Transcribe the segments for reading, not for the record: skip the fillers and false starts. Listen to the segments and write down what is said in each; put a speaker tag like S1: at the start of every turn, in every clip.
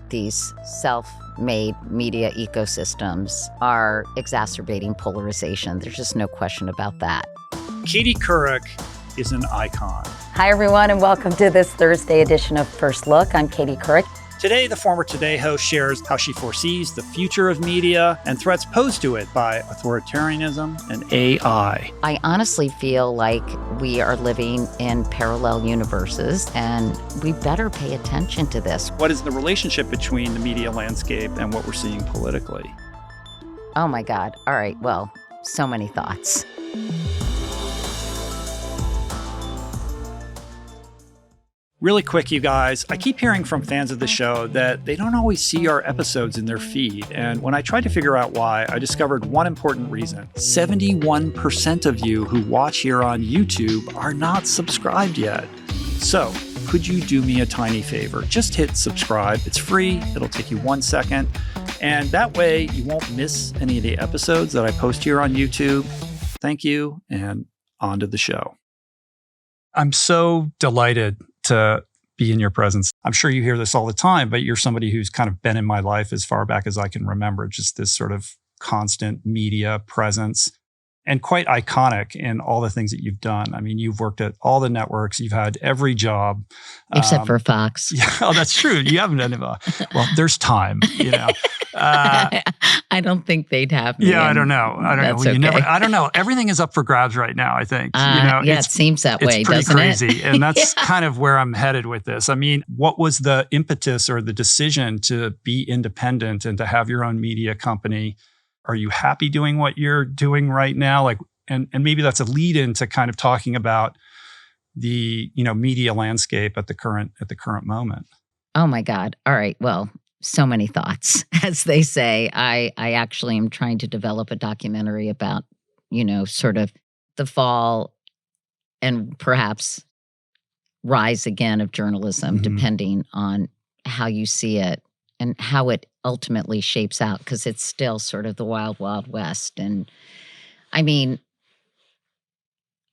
S1: these self-made media ecosystems are exacerbating polarization. There's just no question about that.
S2: Katie Couric is an icon.
S1: Hi, everyone, and welcome to this Thursday edition of First Look. I'm Katie Couric.
S2: Today, the former Today host shares how she foresees the future of media and threats posed to it by authoritarianism and AI.
S1: I honestly feel like we are living in parallel universes, and we better pay attention to this.
S2: What is the relationship between the media landscape and what we're seeing politically?
S1: Oh, my God. All right. Well, so many thoughts.
S2: Really quick, you guys, I keep hearing from fans of the show that they don't always see our episodes in their feed. And when I tried to figure out why, I discovered one important reason. 71% of you who watch here on YouTube are not subscribed yet. So, could you do me a tiny favor? Just hit subscribe. It's free. It'll take you 1 second. And that way you won't miss any of the episodes that I post here on YouTube. Thank you, and on to the show. I'm so delighted to be in your presence. I'm sure you hear this all the time, but you're somebody who's kind of been in my life as far back as I can remember, just this sort of constant media presence and quite iconic in all the things that you've done. I mean, you've worked at all the networks, you've had every job.
S1: Except for Fox.
S2: Yeah, oh, that's true. You haven't done it. Well, there's time, you know.
S1: I don't think they'd have me.
S2: Yeah, I don't know.
S1: That's
S2: You
S1: okay.
S2: I don't know. Everything is up for grabs right now, I think.
S1: It seems that way,
S2: it's pretty
S1: doesn't
S2: crazy.
S1: it?
S2: And that's kind of where I'm headed with this. I mean, what was the impetus or the decision to be independent and to have your own media company? Are you happy doing what you're doing right now? Like, and maybe that's a lead into kind of talking about the, media landscape at the current moment.
S1: Oh my God. All right. Well, so many thoughts, as they say. I actually am trying to develop a documentary about, sort of the fall and perhaps rise again of journalism, depending on how you see it and how it ultimately shapes out, because it's still sort of the wild, wild west. And I mean,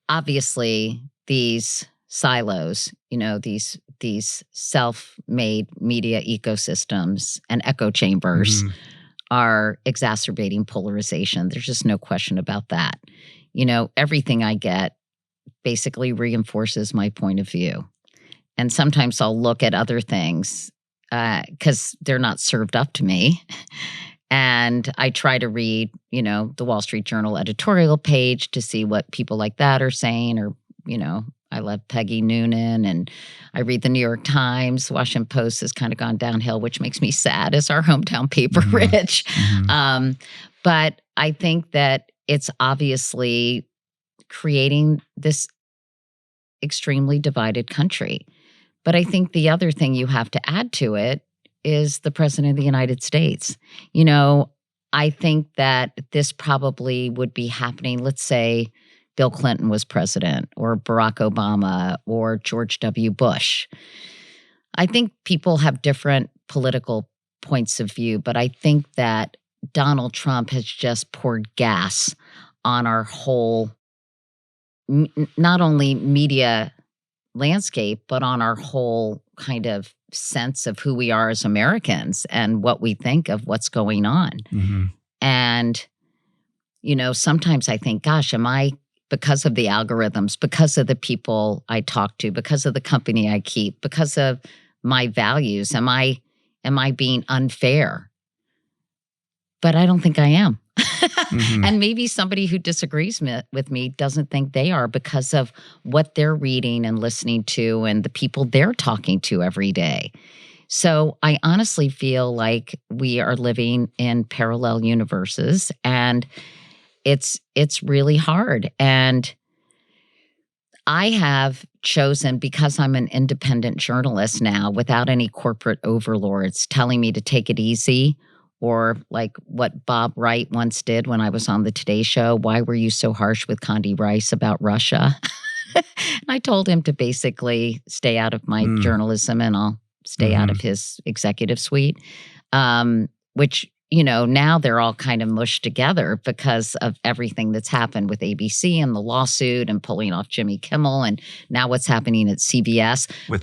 S1: obviously, these silos, these self-made media ecosystems and echo chambers are exacerbating polarization. There's just no question about that. Everything I get basically reinforces my point of view. And sometimes I'll look at other things because they're not served up to me. And I try to read, the Wall Street Journal editorial page to see what people like that are saying. Or, I love Peggy Noonan, and I read the New York Times. Washington Post has kind of gone downhill, which makes me sad as our hometown paper, Rich. But I think that it's obviously creating this extremely divided country. But I think the other thing you have to add to it is the President of the United States. I think that this probably would be happening, let's say Bill Clinton was president, or Barack Obama, or George W. Bush. I think people have different political points of view, but I think that Donald Trump has just poured gas on our whole, not only media landscape, but on our whole kind of sense of who we are as Americans and what we think of what's going on. And, sometimes I think, gosh, am I, because of the algorithms, because of the people I talk to, because of the company I keep, because of my values, am I being unfair? But I don't think I am. And maybe somebody who disagrees with me doesn't think they are, because of what they're reading and listening to and the people they're talking to every day. So I honestly feel like we are living in parallel universes, and it's really hard. And I have chosen, because I'm an independent journalist now, without any corporate overlords telling me to take it easy, or like what Bob Wright once did when I was on the Today Show. Why were you so harsh with Condi Rice about Russia? And I told him to basically stay out of my journalism, and I'll stay out of his executive suite, which, now they're all kind of mushed together because of everything that's happened with ABC and the lawsuit and pulling off Jimmy Kimmel and now what's happening at CBS.
S2: With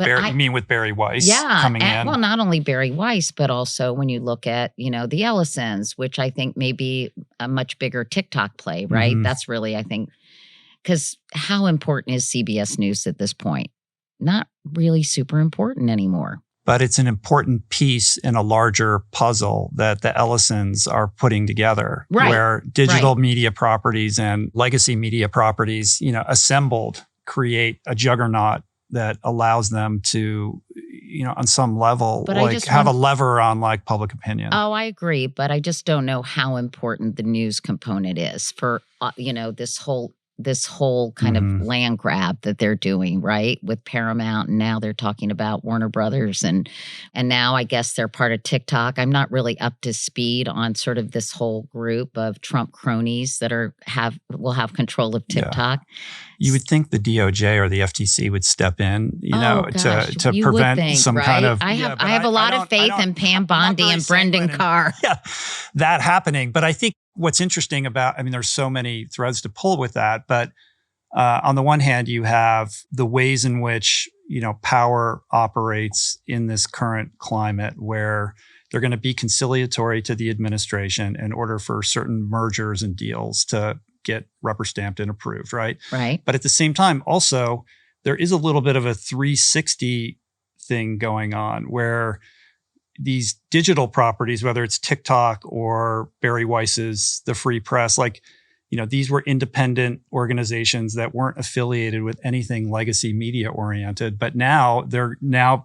S2: Barry Weiss coming in?
S1: Well, not only Barry Weiss, but also when you look at, the Ellisons, which I think may be a much bigger TikTok play, right?
S2: Mm-hmm.
S1: That's really, I think, because how important is CBS News at this point? Not really super important anymore.
S2: But it's an important piece in a larger puzzle that the Ellisons are putting together, where digital media properties and legacy media properties, assembled create a juggernaut that allows them to, on some level, have a lever on public opinion.
S1: Oh, I agree. But I just don't know how important the news component is for, this whole kind of land grab that they're doing, right? With Paramount, and now they're talking about Warner Brothers, and now I guess they're part of TikTok. I'm not really up to speed on sort of this whole group of Trump cronies that will have control of TikTok.
S2: Yeah. You would think the DOJ or the FTC would step in, to prevent some kind of.
S1: I have a lot of faith in Pam Bondi and Brendan Carr.
S2: That happening, but I think. What's interesting there's so many threads to pull with that, but on the one hand, you have the ways in which, power operates in this current climate where they're going to be conciliatory to the administration in order for certain mergers and deals to get rubber stamped and approved, right?
S1: Right.
S2: But at the same time, also, there is a little bit of a 360 thing going on where these digital properties, whether it's TikTok or Barry Weiss's The Free Press, these were independent organizations that weren't affiliated with anything legacy media oriented, but now they're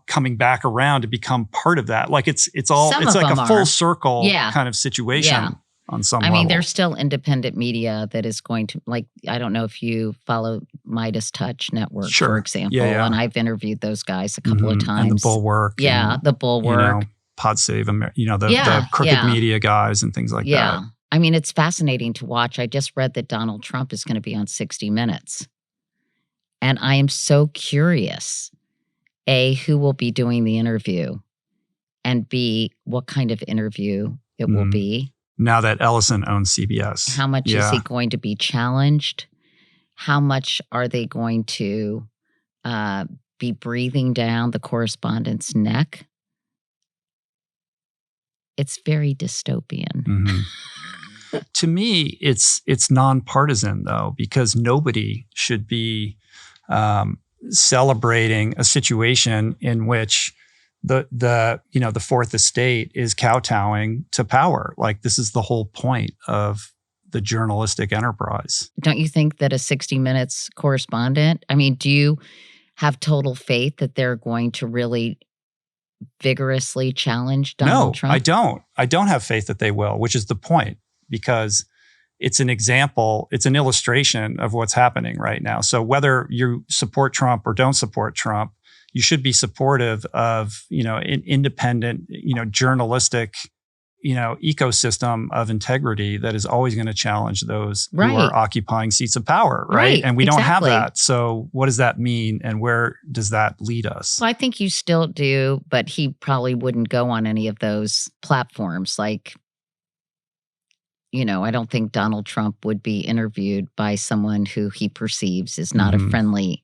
S2: coming back around to become part of that. It's a full circle kind of situation on some level.
S1: there's still independent media that is going to, I don't know if you follow Midas Touch Network, for example, and I've interviewed those guys a couple of times.
S2: And the Bulwark.
S1: The Bulwark.
S2: PodSave, the crooked media guys and things like that.
S1: Yeah. It's fascinating to watch. I just read that Donald Trump is going to be on 60 Minutes. And I am so curious, A, who will be doing the interview, and B, what kind of interview it will be.
S2: Now that Ellison owns CBS.
S1: How much is he going to be challenged? How much are they going to be breathing down the correspondent's neck? It's very dystopian.
S2: Mm-hmm. To me, it's nonpartisan though, because nobody should be celebrating a situation in which the Fourth Estate is kowtowing to power. This is the whole point of the journalistic enterprise.
S1: Don't you think that a 60 Minutes correspondent? Do you have total faith that they're going to really vigorously challenge Donald Trump?
S2: No, I don't have faith that they will, which is the point, because it's an example, it's an illustration of what's happening right now. So whether you support Trump or don't support Trump, you should be supportive of, an independent, journalistic, ecosystem of integrity that is always going to challenge those who are occupying seats of power, right? And we don't have that. So what does that mean, and where does that lead us?
S1: Well, I think you still do, but he probably wouldn't go on any of those platforms. I don't think Donald Trump would be interviewed by someone who he perceives is not a friendly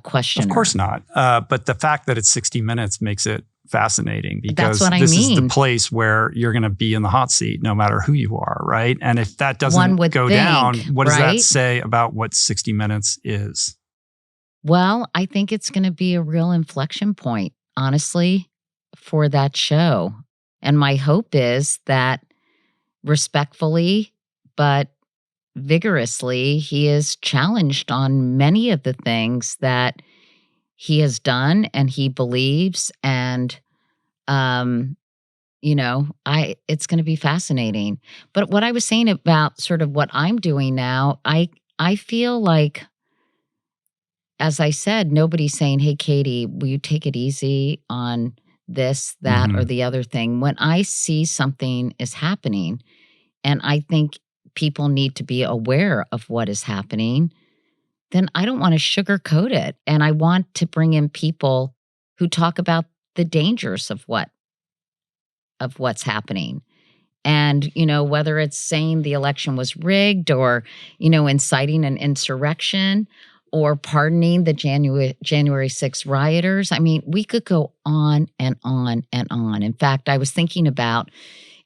S1: questioner.
S2: Of course not. But the fact that it's 60 Minutes makes it fascinating, because
S1: this
S2: is the place where you're going to be in the hot seat no matter who you are, right? And if that doesn't go down, what does that say about what 60 Minutes is?
S1: Well, I think it's going to be a real inflection point, honestly, for that show. And my hope is that respectfully but vigorously, he is challenged on many of the things that he has done and he believes. And, it's going to be fascinating. But what I was saying about sort of what I'm doing now, I feel like, as I said, nobody's saying, hey, Katie, will you take it easy on this, that, or the other thing? When I see something is happening, and I think people need to be aware of what is happening, then I don't want to sugarcoat it. And I want to bring in people who talk about the dangers of what's happening. And, whether it's saying the election was rigged or, inciting an insurrection or pardoning the January 6th rioters. I mean, we could go on and on and on. In fact, I was thinking about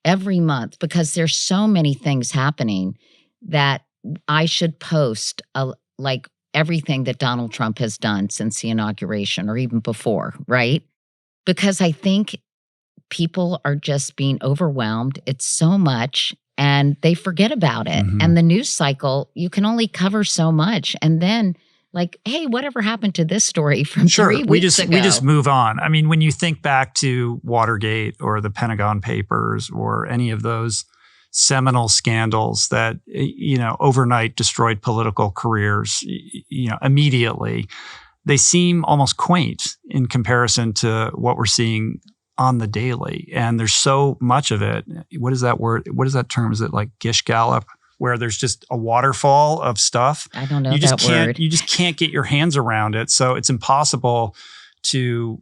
S1: every month, because there's so many things happening, that I should post like everything that Donald Trump has done since the inauguration or even before, right? Because I think people are just being overwhelmed. It's so much and they forget about it.
S2: Mm-hmm.
S1: And the news cycle, you can only cover so much. And then like, hey, whatever happened to this story from 3 weeks ago?
S2: We just move on. I mean, when you think back to Watergate or the Pentagon Papers or any of those seminal scandals that, overnight destroyed political careers, immediately, they seem almost quaint in comparison to what we're seeing on the daily. And there's so much of it. What is that word? What is that term? Is it like Gish Gallop, where there's just a waterfall of stuff?
S1: I don't know
S2: word. You just can't get your hands around it. So it's impossible to,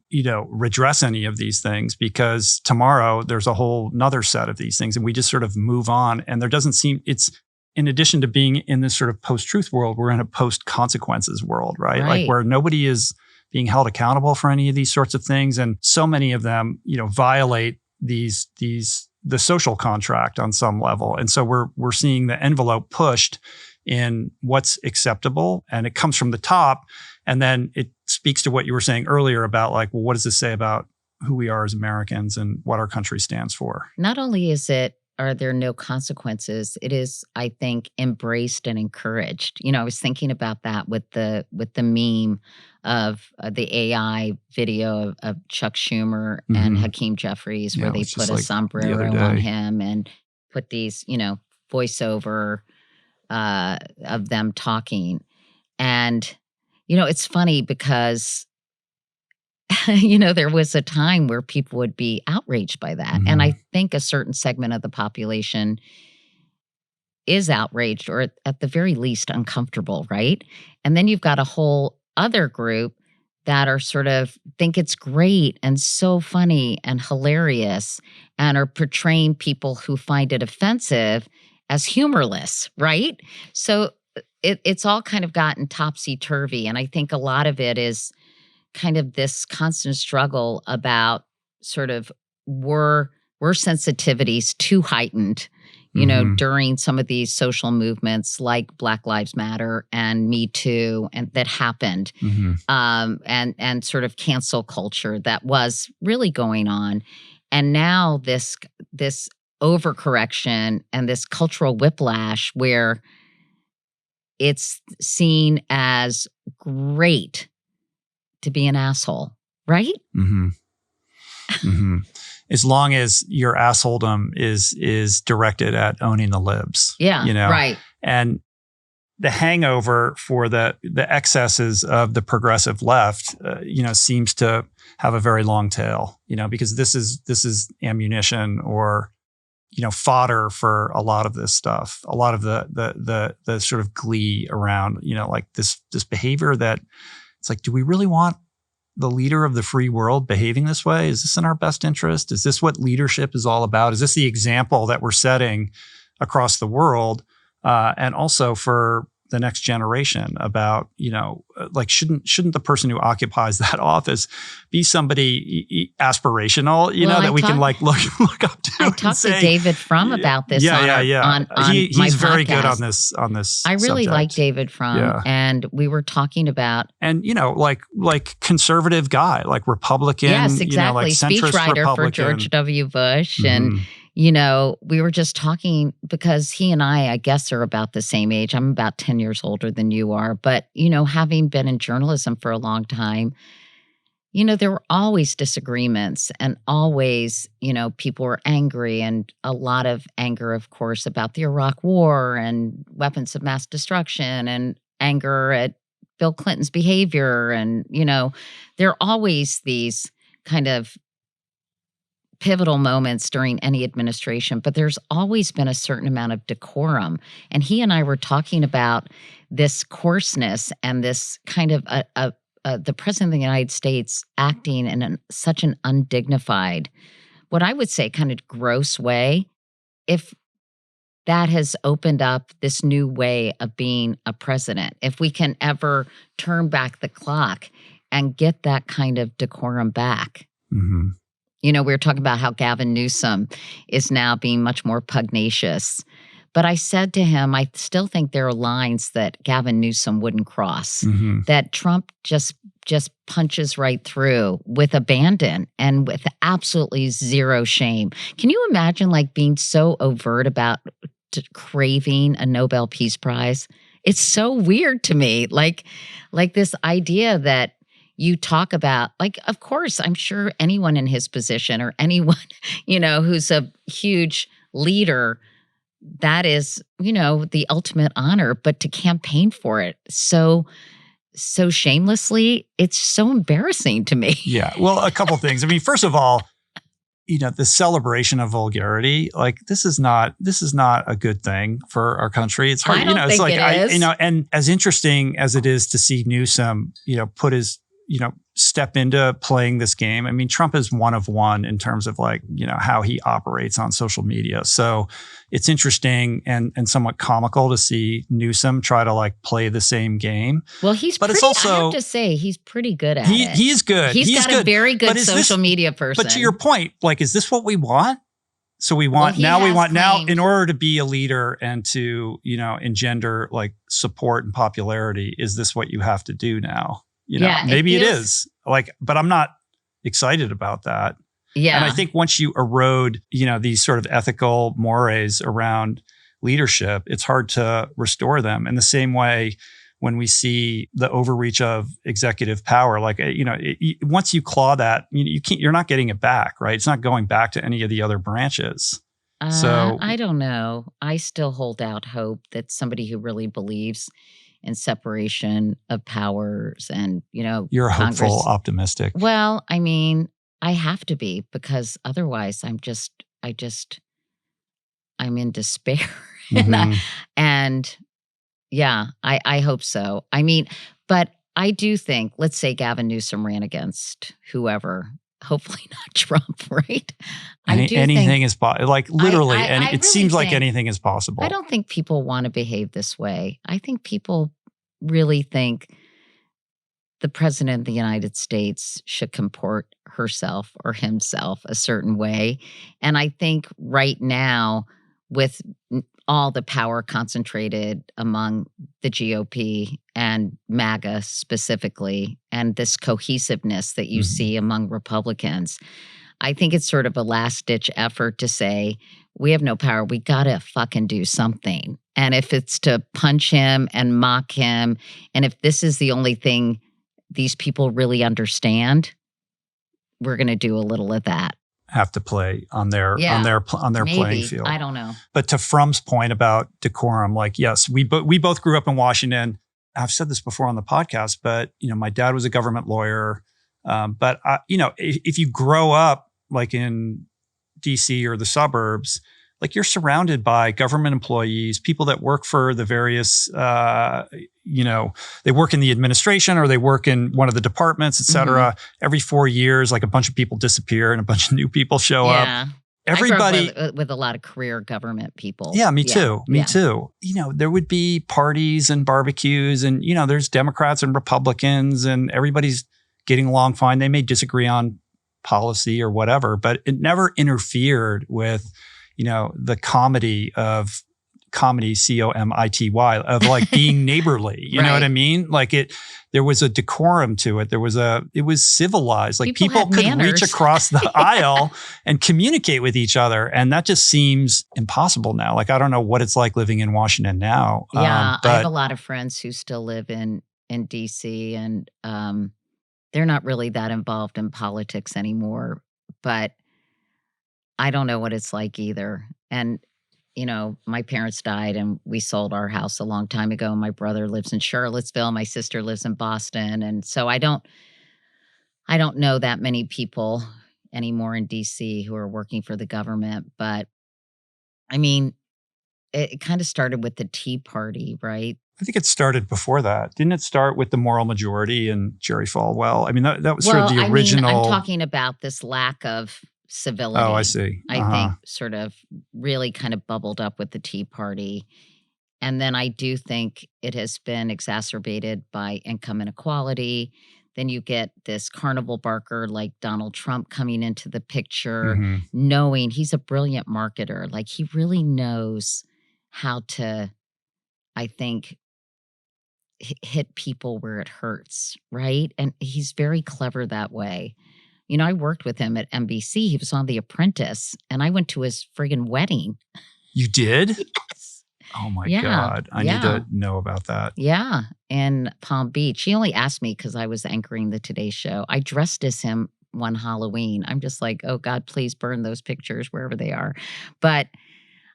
S2: redress any of these things, because tomorrow there's a whole nother set of these things and we just sort of move on. And there doesn't seem, it's, in addition to being in this sort of post-truth world, we're in a post-consequences world, right? Like where nobody is being held accountable for any of these sorts of things. And so many of them, violate the social contract on some level. And so we're seeing the envelope pushed in what's acceptable, and it comes from the top. And then it speaks to what you were saying earlier about like, well, what does this say about who we are as Americans and what our country stands for?
S1: Not only are there no consequences, it is, I think, embraced and encouraged. I was thinking about that with the meme of the AI video of Chuck Schumer and Hakeem Jeffries, where they put a sombrero on him and put these, voiceover of them talking. And, it's funny because, there was a time where people would be outraged by that. And I think a certain segment of the population is outraged, or at the very least uncomfortable, right? And then you've got a whole other group that are sort of think it's great and so funny and hilarious and are portraying people who find it offensive as humorless, right? So it's all kind of gotten topsy-turvy. And I think a lot of it is kind of this constant struggle about sort of were sensitivities too heightened, during some of these social movements like Black Lives Matter and Me Too, and that happened, and sort of cancel culture that was really going on. And now this overcorrection and this cultural whiplash where it's seen as great to be an asshole, right?
S2: As long as your assholedom is directed at owning the libs.
S1: Yeah, right.
S2: And the hangover for the excesses of the progressive left, seems to have a very long tail, because this is ammunition or, fodder for a lot of this stuff, a lot of the sort of glee around, like this behavior that it's like, do we really want the leader of the free world behaving this way? Is this in our best interest? Is this what leadership is all about? Is this the example that we're setting across the world? And also for the next generation about, like, shouldn't the person who occupies that office be somebody aspirational, that we can like look up to?
S1: I talked to David Frum about this.
S2: He's very good on this
S1: I really
S2: subject.
S1: like David Frum, and we were talking about,
S2: and like conservative guy, like Republican,
S1: yes, exactly,
S2: like
S1: speechwriter for George W. Bush, and we were just talking because he and I guess, are about the same age. I'm about 10 years older than you are. But, having been in journalism for a long time, there were always disagreements and always, people were angry, and a lot of anger, of course, about the Iraq War and weapons of mass destruction, and anger at Bill Clinton's behavior. And, there are always these kind of pivotal moments during any administration, but there's always been a certain amount of decorum. And he and I were talking about this coarseness and this kind of the president of the United States acting in such an undignified, what I would say kind of gross way. if that has opened up this new way of being a president, if we can ever turn back the clock and get that kind of decorum back.
S2: Mm-hmm.
S1: You know, we were talking about how Gavin Newsom is now being much more pugnacious. But I said to him, I still think there are lines that Gavin Newsom wouldn't cross, that Trump just punches right through with abandon and with absolutely zero shame. Can you imagine like being so overt about craving a Nobel Peace Prize? It's so weird to me. Like this idea that you talk about, like, of course, I'm sure anyone in his position or anyone, you know, who's a huge leader, that is, you know, the ultimate honor, but to campaign for it so shamelessly, it's so embarrassing to me.
S2: Yeah. Well, a couple things. I mean, first of all, you know, the celebration of vulgarity, like this is not a good thing for our country. It's hard,
S1: I don't think it is.
S2: you know, and as interesting as it is to see Newsom, you know, put his, you know, step into playing this game. I mean, Trump is one of one in terms of like, you know, how he operates on social media. So it's interesting and somewhat comical to see Newsom try to like play the same game.
S1: Well, I have to say, he's pretty good at it.
S2: He's good.
S1: He's got a very good social media person.
S2: But to your point, like, is this what we want? So we want, in order to be a leader and to, you know, engender like support and popularity, is this what you have to do now? You know, maybe it is like, but I'm not excited about that.
S1: Yeah.
S2: And I think once you erode, you know, these sort of ethical mores around leadership, it's hard to restore them. In the same way, when we see the overreach of executive power, like, you know, once you claw that, you're not getting it back, right? It's not going back to any of the other branches. So
S1: I don't know. I still hold out hope that somebody who really believes and separation of powers and, you know,
S2: you're
S1: Congress,
S2: hopeful, optimistic.
S1: Well, I mean, I have to be, because otherwise I'm in despair. And yeah, I hope so. I mean, but I do think, let's say Gavin Newsom ran against whoever, hopefully not Trump, right?
S2: Anything is possible. Like literally,
S1: I
S2: it seems like anything is possible.
S1: I don't think people want to behave this way. I think people really think the president of the United States should comport herself or himself a certain way. And I think right now, with all the power concentrated among the GOP and MAGA specifically, and this cohesiveness that you see among Republicans, I think it's sort of a last-ditch effort to say, we have no power. We got to fucking do something. And if it's to punch him and mock him, and if this is the only thing these people really understand, we're going to do a little of that.
S2: Have to play on their playing field.
S1: I don't know.
S2: But to Frum's point about decorum, like, yes, we both grew up in Washington. I've said this before on the podcast, but you know, my dad was a government lawyer. But you know, if you grow up like in DC or the suburbs, like you're surrounded by government employees, people that work for the various, you know, they work in the administration or they work in one of the departments, et cetera. Every 4 years, like a bunch of people disappear and a bunch of new people show up. Everybody
S1: I grew up with a lot of career government people.
S2: Yeah, me too. Me too. You know, there would be parties and barbecues and, you know, there's Democrats and Republicans and everybody's getting along fine. They may disagree on policy or whatever, but it never interfered with, you know, the comedy, COMITY, of like being neighborly. You know what I mean? Like there was a decorum to it. It was civilized. Like people could reach across the aisle and communicate with each other. And that just seems impossible now. Like, I don't know what it's like living in Washington now.
S1: Yeah. I have a lot of friends who still live in DC, and they're not really that involved in politics anymore, but I don't know what it's like either. And, you know, my parents died and we sold our house a long time ago. My brother lives in Charlottesville. My sister lives in Boston. And so I don't know that many people anymore in DC who are working for the government. But I mean, it kind of started with the Tea Party, right?
S2: I think it started before that. Didn't it start with the moral majority and Jerry Falwell? I mean, that was sort of the original.
S1: I'm talking about this lack of Civility.
S2: Oh, I see.
S1: I think sort of really kind of bubbled up with the Tea Party. And then I do think it has been exacerbated by income inequality. Then you get this carnival barker like Donald Trump coming into the picture, knowing he's a brilliant marketer. Like he really knows how to, I think, hit people where it hurts, right? And he's very clever that way. You know, I worked with him at NBC. He was on The Apprentice, and I went to his friggin' wedding.
S2: You did?
S1: Yes.
S2: Oh my God. I need to know about that.
S1: Yeah. In Palm Beach. He only asked me because I was anchoring the Today Show. I dressed as him one Halloween. I'm just like, oh God, please burn those pictures wherever they are. But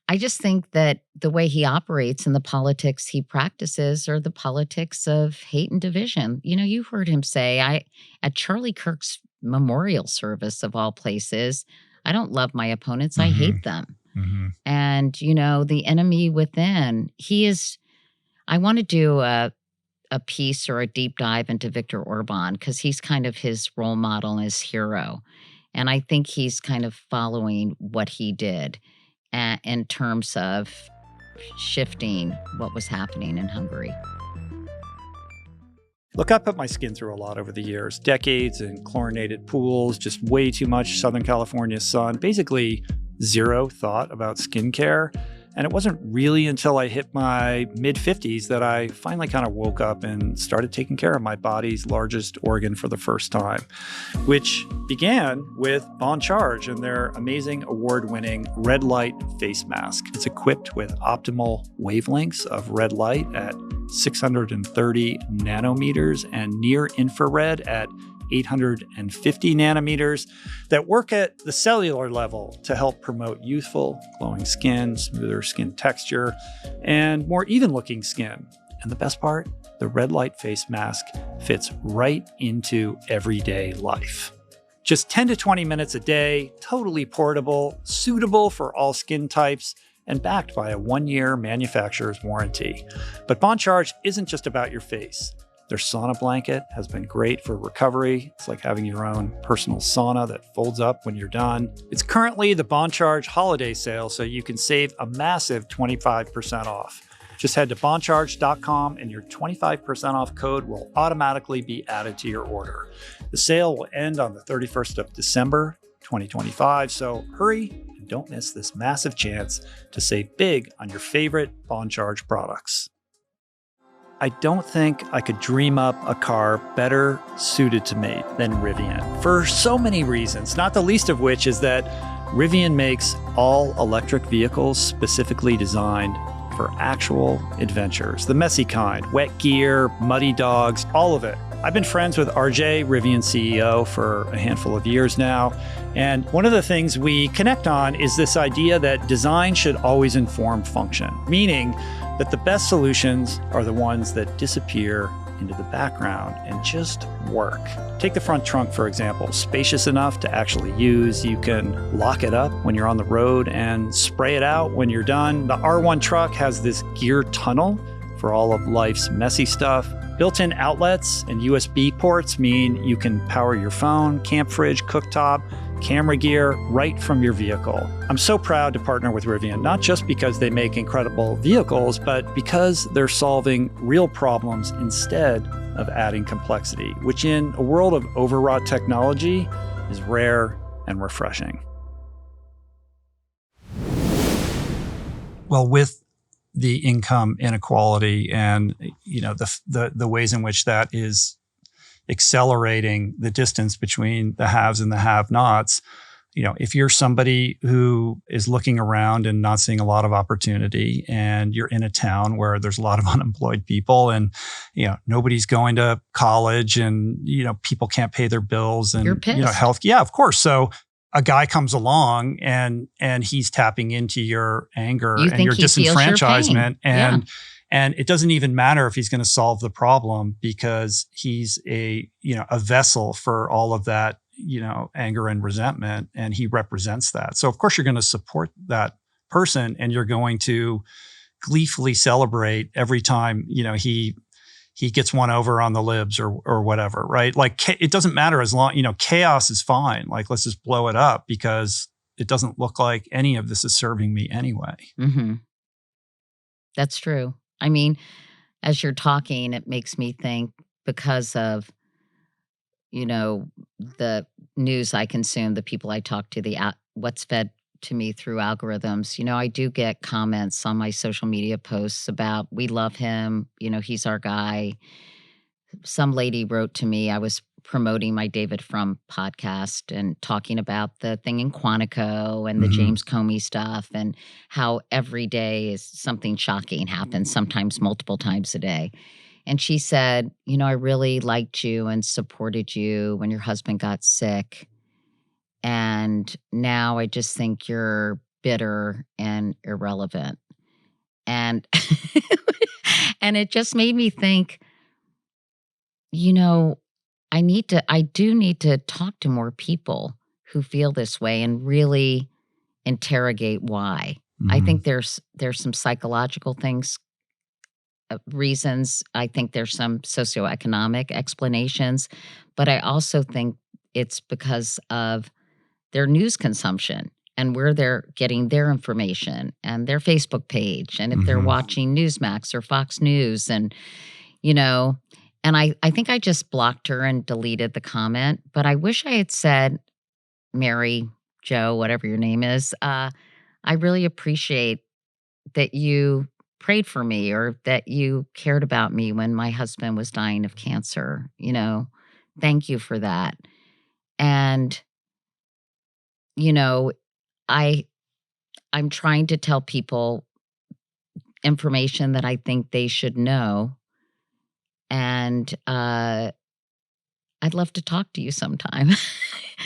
S1: I just think that the way he operates and the politics he practices are the politics of hate and division. You know, you heard him say, at Charlie Kirk's memorial service of all places, I don't love my opponents, I hate them. And, you know, the enemy within, I want to do a piece or a deep dive into Viktor Orban because he's kind of his role model and his hero. And I think he's kind of following what he did in terms of shifting what was happening in Hungary.
S2: Look, I put my skin through a lot over the years. Decades in chlorinated pools, just way too much Southern California sun, basically zero thought about skincare. And it wasn't really until I hit my mid-50s that I finally kind of woke up and started taking care of my body's largest organ for the first time, which began with Bon Charge and their amazing award-winning red light face mask. It's equipped with optimal wavelengths of red light at 630 nanometers and near infrared at 850 nanometers that work at the cellular level to help promote youthful, glowing skin, smoother skin texture, and more even-looking skin. And the best part, the red light face mask fits right into everyday life. Just 10 to 20 minutes a day, totally portable, suitable for all skin types, and backed by a 1-year manufacturer's warranty. But Bon Charge isn't just about your face. Their sauna blanket has been great for recovery. It's like having your own personal sauna that folds up when you're done. It's currently the Bon Charge holiday sale, so you can save a massive 25% off. Just head to boncharge.com and your 25% off code will automatically be added to your order. The sale will end on the 31st of December, 2025, so hurry and don't miss this massive chance to save big on your favorite Bon Charge products. I don't think I could dream up a car better suited to me than Rivian for so many reasons, not the least of which is that Rivian makes all electric vehicles specifically designed for actual adventures. The messy kind, wet gear, muddy dogs, all of it. I've been friends with RJ, Rivian CEO, for a handful of years now. And one of the things we connect on is this idea that design should always inform function, meaning that the best solutions are the ones that disappear into the background and just work. Take the front trunk, for example, spacious enough to actually use. You can lock it up when you're on the road and spray it out when you're done. The R1 truck has this gear tunnel for all of life's messy stuff. Built-in outlets and USB ports mean you can power your phone, camp fridge, cooktop, camera gear right from your vehicle. I'm so proud to partner with Rivian, not just because they make incredible vehicles, but because they're solving real problems instead of adding complexity, which in a world of overwrought technology is rare and refreshing. Well, with the income inequality and the ways in which that is accelerating the distance between the haves and the have-nots, if you're somebody who is looking around and not seeing a lot of opportunity, and you're in a town where there's a lot of unemployed people, and nobody's going to college, and people can't pay their bills, and
S1: you're pissed.
S2: Health, yeah, of course. So a guy comes along and he's tapping into your anger and your disenfranchisement, and it doesn't even matter if he's going to solve the problem because he's a vessel for all of that, anger and resentment, and he represents that. So of course you're going to support that person, and you're going to gleefully celebrate every time, he he gets one over on the libs or whatever, right? Like it doesn't matter as long, chaos is fine. Like let's just blow it up because it doesn't look like any of this is serving me anyway.
S1: Mm-hmm. That's true. I mean, as you're talking, it makes me think because of, the news I consume, the people I talk to, what's fed to me through algorithms. I do get comments on my social media posts about, we love him, he's our guy. Some lady wrote to me, I was promoting my David Frum podcast and talking about the thing in Quantico and the James Comey stuff and how every day is something shocking happens, sometimes multiple times a day. And she said, I really liked you and supported you when your husband got sick. And now I just think you're bitter and irrelevant. And and it just made me think, I do need to talk to more people who feel this way and really interrogate why. I think there's some psychological things, reasons. I think there's some socioeconomic explanations, but I also think it's because of their news consumption and where they're getting their information and their Facebook page. And if they're watching Newsmax or Fox News and, and I think I just blocked her and deleted the comment, but I wish I had said, Mary, Joe, whatever your name is, I really appreciate that you prayed for me or that you cared about me when my husband was dying of cancer. Thank you for that. And, I'm trying to tell people information that I think they should know. And I'd love to talk to you sometime.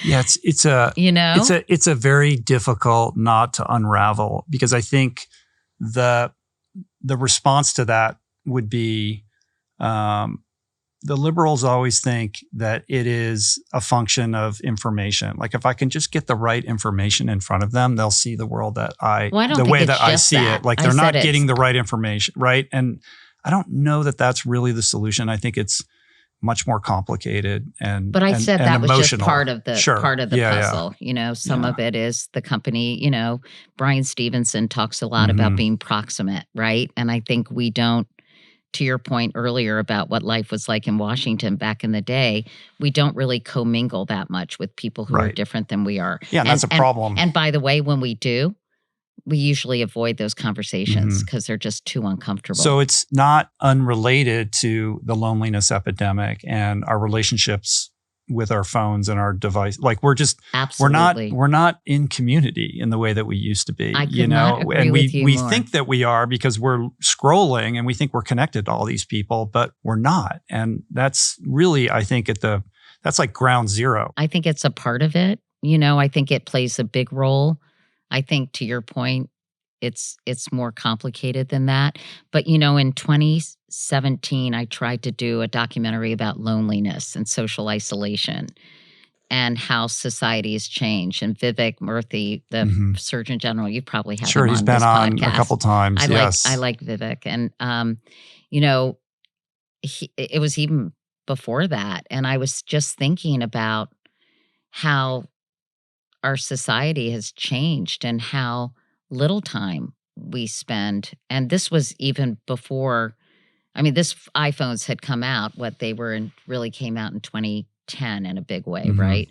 S2: Yeah, it's a very difficult knot to unravel because I think the response to that would be the liberals always think that it is a function of information. Like if I can just get the right information in front of them, they'll see the world the way that I see it. Like they're not getting the right information, right? And I don't know that that's really the solution. I think it's much more complicated
S1: but I said that
S2: emotional.
S1: Was just part of the puzzle.
S2: Yeah.
S1: Some of it is the company. Brian Stevenson talks a lot about being proximate, right? And I think we don't. To your point earlier about what life was like in Washington back in the day, we don't really commingle that much with people who are different than we are.
S2: Yeah, and that's a problem.
S1: And by the way, when we do, we usually avoid those conversations because they're just too uncomfortable.
S2: So it's not unrelated to the loneliness epidemic and our relationships with our phones and our device. Like we're not in community in the way that we used to be.
S1: I could not agree with you
S2: we
S1: more.
S2: think that we are because we're scrolling and we think we're connected to all these people, but we're not. And that's really, I think, that's like ground zero.
S1: I think it's a part of it. I think it plays a big role. I think to your point, it's more complicated than that. But, in 2017, I tried to do a documentary about loneliness and social isolation and how society has changed. And Vivek Murthy, the Surgeon General, you probably have him on
S2: he's been
S1: this
S2: on
S1: podcast.
S2: A couple times,
S1: I like Vivek. And, it was even before that. And I was just thinking about how our society has changed and how little time we spend. And this was even before, this iPhones had come out, really came out in 2010 in a big way, right?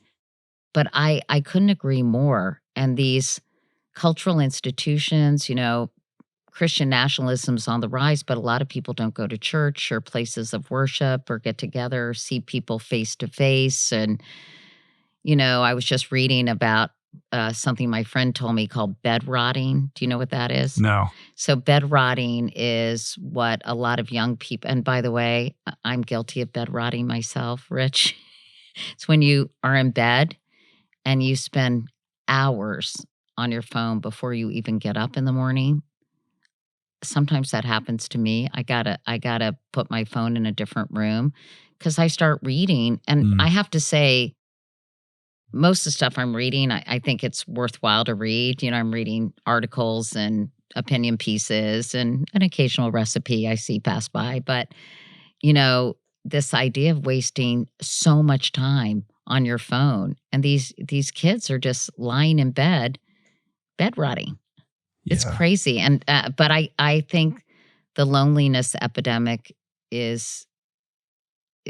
S1: But I couldn't agree more. And these cultural institutions, Christian nationalism's on the rise, but a lot of people don't go to church or places of worship or get together or see people face to face. And, I was just reading about something my friend told me called bed rotting. Do you know what that is?
S2: No.
S1: So bed rotting is what a lot of young people, and by the way, I'm guilty of bed rotting myself, Rich. It's when you are in bed and you spend hours on your phone before you even get up in the morning. Sometimes that happens to me. I gotta put my phone in a different room because I start reading, and I have to say, most of the stuff I'm reading, I think it's worthwhile to read. I'm reading articles and opinion pieces and an occasional recipe I see pass by. But, this idea of wasting so much time on your phone, and these kids are just lying in bed rotting. It's crazy. And but I think the loneliness epidemic is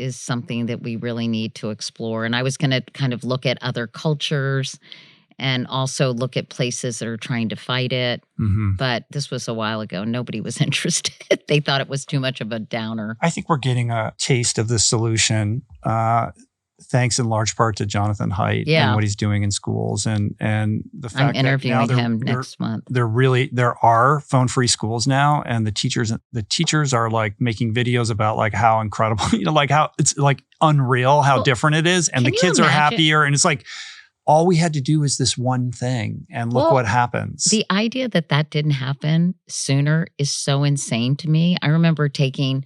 S1: something that we really need to explore. And I was going to kind of look at other cultures and also look at places that are trying to fight it.
S2: Mm-hmm.
S1: But this was a while ago. Nobody was interested. They thought it was too much of a downer.
S2: I think we're getting a taste of the solution, thanks in large part to Jonathan Haidt and what he's doing in schools, and the fact
S1: I'm interviewing
S2: that now
S1: him next month.
S2: There are phone-free schools now, and the teachers are like making videos about like how incredible, like how it's like unreal how different it is, and the kids are happier, and it's like, all we had to do is this one thing, and look what happens.
S1: The idea that didn't happen sooner is so insane to me. I remember taking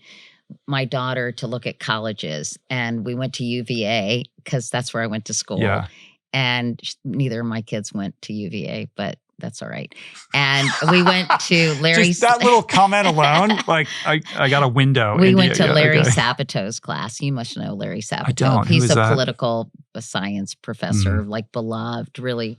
S1: my daughter to look at colleges, and we went to UVA because that's where I went to school.
S2: Yeah.
S1: And neither of my kids went to UVA, but that's all right. And we went to Larry's.
S2: Just that little comment alone, like I got a window.
S1: We went to Larry Sabato's class. You must know Larry Sabato.
S2: I don't.
S1: He's a political science professor, like beloved, really.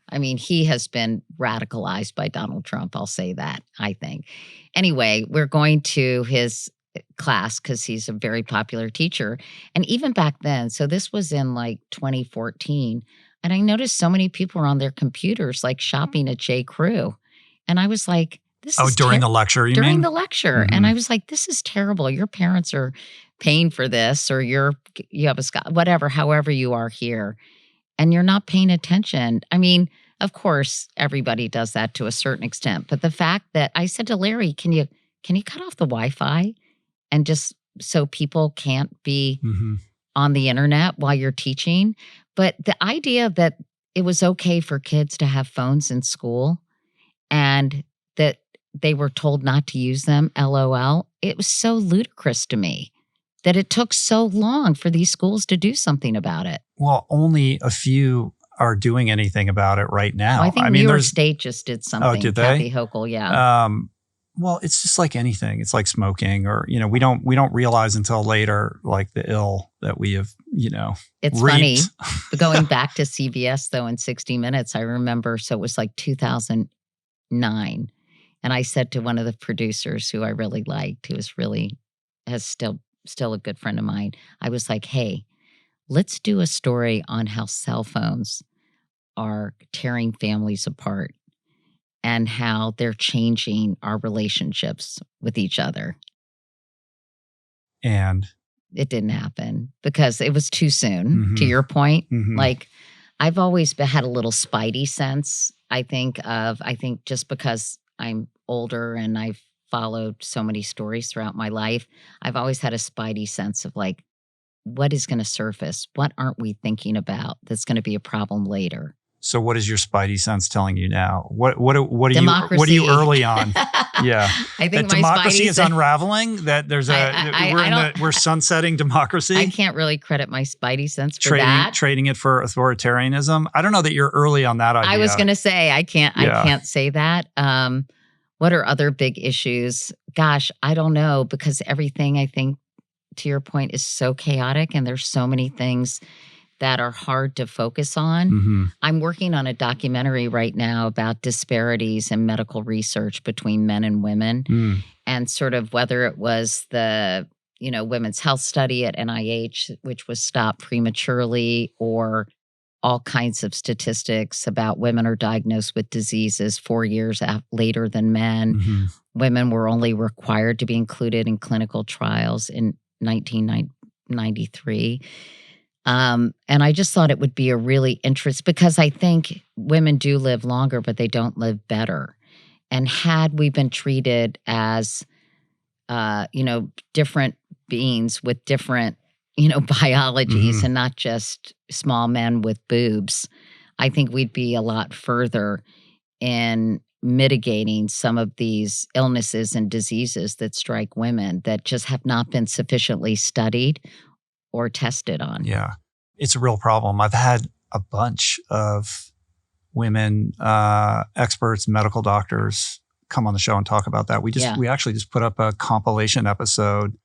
S1: I mean, he has been radicalized by Donald Trump. I'll say that, I think. Anyway, we're going to his class because he's a very popular teacher. And even back then, so this was in like 2014, and I noticed so many people were on their computers, like shopping at J. Crew. And I was like, this is
S2: during the lecture, you mean?
S1: During the lecture. Mm-hmm. And I was like, this is terrible. Your parents are paying for this, or you have a whatever, however you are here, and you're not paying attention. I mean, of course, everybody does that to a certain extent. But the fact that I said to Larry, can you cut off the Wi-Fi and just so people can't be on the internet while you're teaching? But the idea that it was okay for kids to have phones in school and that they were told not to use them, LOL, it was so ludicrous to me that it took so long for these schools to do something about it.
S2: Well, only a few are doing anything about it right now.
S1: Well, I think New York State just did something.
S2: Oh, did they?
S1: Kathy Hochul, yeah.
S2: Well, it's just like anything. It's like smoking, or we don't realize until later, like the ill that we have,
S1: It's
S2: reaped.
S1: Funny. Going back to CBS though, in 60 Minutes, I remember. So it was like 2009, and I said to one of the producers who I really liked, who has still a good friend of mine, I was like, "Hey, let's do a story on how cell phones are tearing families apart." And how they're changing our relationships with each other.
S2: And
S1: it didn't happen because it was too soon, to your point. Like, I've always had a little Spidey sense, I think just because I'm older and I've followed so many stories throughout my life, I've always had a Spidey sense of like, what is going to surface? What aren't we thinking about that's going to be a problem later?
S2: So what is your Spidey sense telling you now? What are
S1: Democracy.
S2: you early on? Yeah.
S1: I think
S2: that
S1: my
S2: democracy
S1: Spidey
S2: is unraveling, that there's we're sunsetting democracy.
S1: I can't really credit my Spidey sense for that.
S2: Trading it for authoritarianism. I don't know that you're early on that idea.
S1: I was going to say I can't say that. What are other big issues? Gosh, I don't know, because everything, I think, to your point, is so chaotic, and there's so many things that are hard to focus on. I'm working on a documentary right now about disparities in medical research between men and women, and sort of whether it was the women's health study at NIH, which was stopped prematurely, or all kinds of statistics about women are diagnosed with diseases 4 years later than men. Women were only required to be included in clinical trials in 1993. And I just thought it would be a really interesting, because I think women do live longer, but they don't live better. And had we been treated as, different beings with different, biologies, and not just small men with boobs, I think we'd be a lot further in mitigating some of these illnesses and diseases that strike women that just have not been sufficiently studied or tested on.
S2: Yeah, it's a real problem. I've had a bunch of women experts, medical doctors come on the show and talk about that. We actually just put up a compilation episode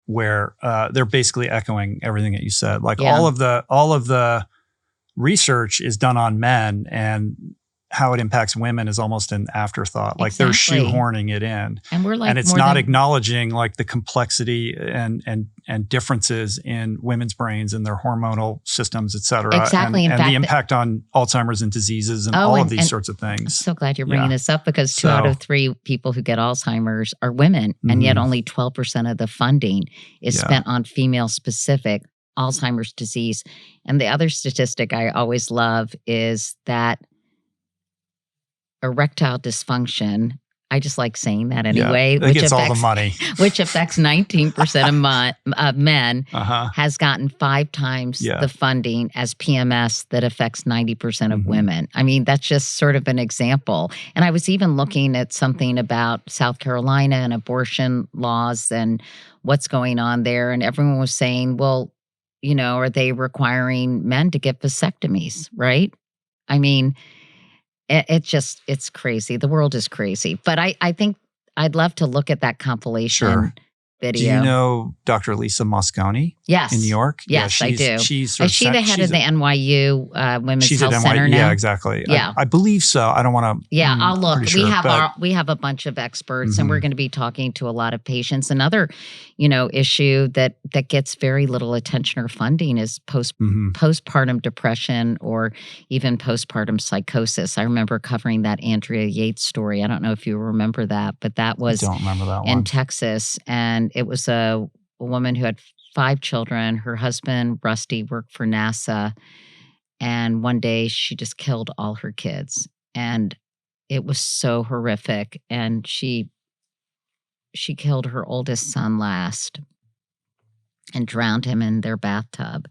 S2: where they're basically echoing everything that you said. Like
S1: Yeah.
S2: all of the research is done on men, and how it impacts women is almost an afterthought. Like they're shoehorning it in,
S1: and we're like,
S2: and it's not acknowledging like the complexity and differences in women's brains and their hormonal systems, et cetera.
S1: Exactly.
S2: And the impact on Alzheimer's and diseases and all of these sorts of things.
S1: I'm so glad you're bringing this up, because 2 out of 3 people who get Alzheimer's are women, and yet only 12% of the funding is spent on female-specific Alzheimer's disease. And the other statistic I always love is that erectile dysfunction, I just like saying that anyway,
S2: which gets all the money,
S1: which affects 19% of men, has gotten 5 times the funding as PMS that affects 90% of women. I mean, that's just sort of an example. And I was even looking at something about South Carolina and abortion laws and what's going on there. And everyone was saying, well, you know, are they requiring men to get vasectomies, right? I mean, it's crazy. The world is crazy. But I think I'd love to look at that compilation video.
S2: Do you know Dr. Lisa Mosconi?
S1: Yes.
S2: In New York?
S1: Yes, I do. Is she the head of the NYU Women's Health Center now?
S2: Yeah, exactly. Yeah. I believe so. I don't want to.
S1: Yeah, I'll look. We have a bunch of experts, and we're going to be talking to a lot of patients. Another, issue that gets very little attention or funding is postpartum depression or even postpartum psychosis. I remember covering that Andrea Yates story. I don't know if you remember that, but that was
S2: I don't remember that one.
S1: In Texas, and it was a woman who had 5 children. Her husband, Rusty, worked for NASA. And one day she just killed all her kids. And it was so horrific. And she killed her oldest son last and drowned him in their bathtub.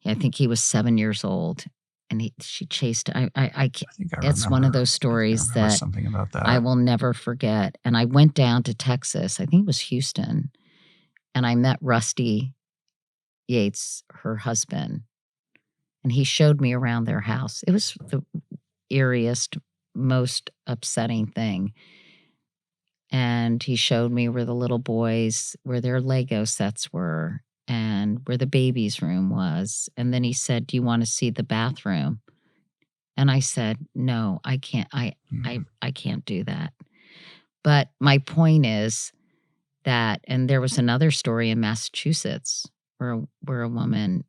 S1: I think he was 7 years old. And she chased. It's one of those stories that
S2: something about that
S1: I will never forget. And I went down to Texas. I think it was Houston. And I met Rusty Yates, her husband, and he showed me around their house. It was the eeriest, most upsetting thing. And he showed me where the little boys, where their Lego sets were, and where the baby's room was. And then he said, "Do you want to see the bathroom?" And I said, "No, I can't. I can't do that." But my point is that, and there was another story in Massachusetts where a woman,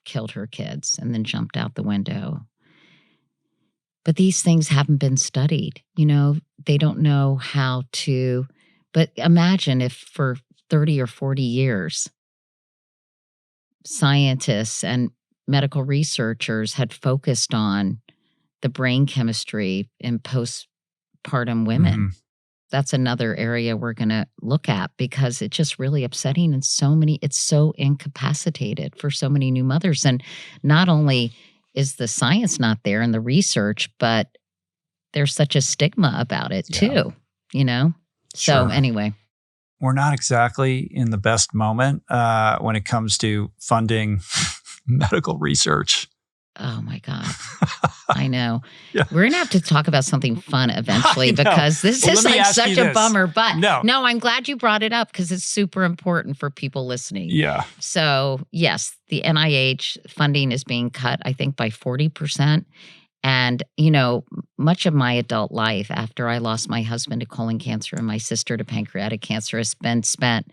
S1: killed her kids and then jumped out the window. But these things haven't been studied. They don't know how to. But imagine if for 30 or 40 years, scientists and medical researchers had focused on the brain chemistry in postpartum women. That's another area we're going to look at, because it's just really upsetting, and it's so incapacitated for so many new mothers. And not only is the science not there and the research, but there's such a stigma about it too, So anyway.
S2: We're not exactly in the best moment when it comes to funding medical research.
S1: Oh my God. I know. Yeah. We're going to have to talk about something fun eventually, because this is like such a bummer. But no, I'm glad you brought it up, because it's super important for people listening.
S2: Yeah.
S1: So yes, the NIH funding is being cut, I think, by 40%. And, much of my adult life after I lost my husband to colon cancer and my sister to pancreatic cancer has been spent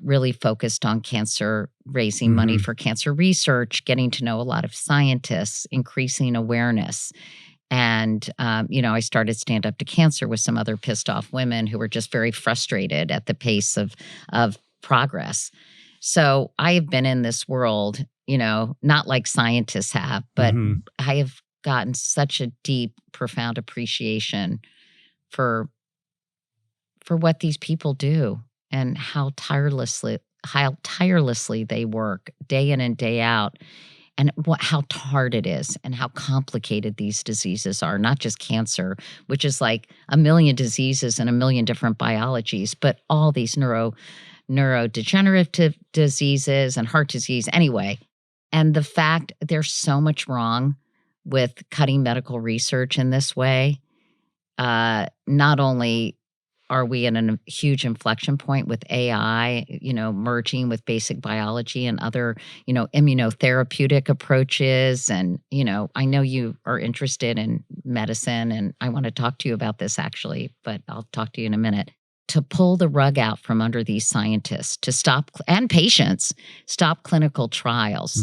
S1: really focused on cancer, raising money for cancer research, getting to know a lot of scientists, increasing awareness. And, I started Stand Up to Cancer with some other pissed off women who were just very frustrated at the pace of progress. So I have been in this world, not like scientists have, but I have gotten such a deep, profound appreciation for what these people do and how tirelessly they work day in and day out, and how hard it is and how complicated these diseases are. Not just cancer, which is like a million diseases and a million different biologies, but all these neurodegenerative diseases and heart disease anyway. And the fact there's so much wrong with cutting medical research in this way, not only are we at a huge inflection point with AI, merging with basic biology and other, immunotherapeutic approaches? And, I know you are interested in medicine, and I want to talk to you about this actually, but I'll talk to you in a minute. To pull the rug out from under these scientists, to stop, and patients, stop clinical trials.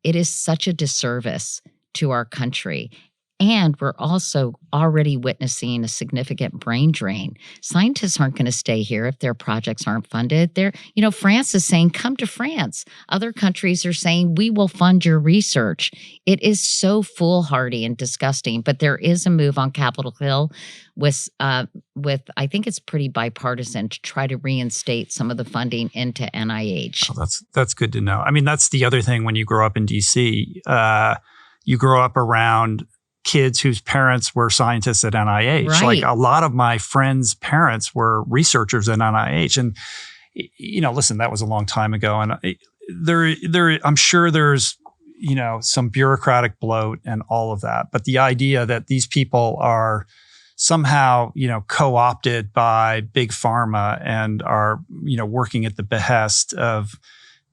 S1: It is such a disservice to our country. And we're also already witnessing a significant brain drain. Scientists aren't going to stay here if their projects aren't funded. France is saying, come to France. Other countries are saying, we will fund your research. It is so foolhardy and disgusting. But there is a move on Capitol Hill with I think it's pretty bipartisan to try to reinstate some of the funding into NIH.
S2: Oh, that's good to know. I mean, that's the other thing when you grow up in D.C., you grow up around kids whose parents were scientists at NIH.
S1: Right.
S2: Like a lot of my friends' parents were researchers at NIH. And, listen, that was a long time ago. And I'm sure there's, some bureaucratic bloat and all of that. But the idea that these people are somehow, co-opted by big pharma and are, working at the behest of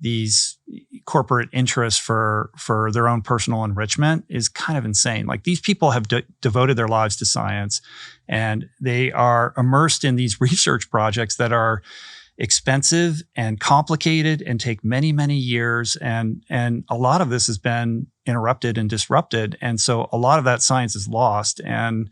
S2: these corporate interests for their own personal enrichment is kind of insane. Like these people have devoted their lives to science, and they are immersed in these research projects that are expensive and complicated and take many, many years. And a lot of this has been interrupted and disrupted. And so a lot of that science is lost. And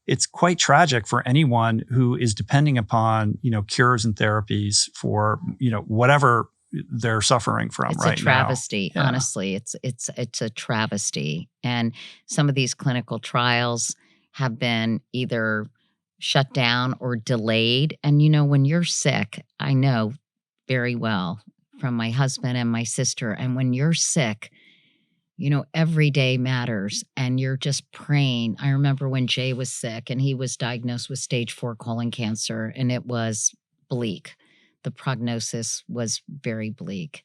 S2: it's quite tragic for anyone who is depending upon, cures and therapies for, whatever they're suffering from right now.
S1: It's a travesty.
S2: Yeah.
S1: Honestly, it's a travesty. And some of these clinical trials have been either shut down or delayed. And, when you're sick, I know very well from my husband and my sister. And when you're sick, every day matters and you're just praying. I remember when Jay was sick and he was diagnosed with stage 4 colon cancer, and it was bleak. The prognosis was very bleak.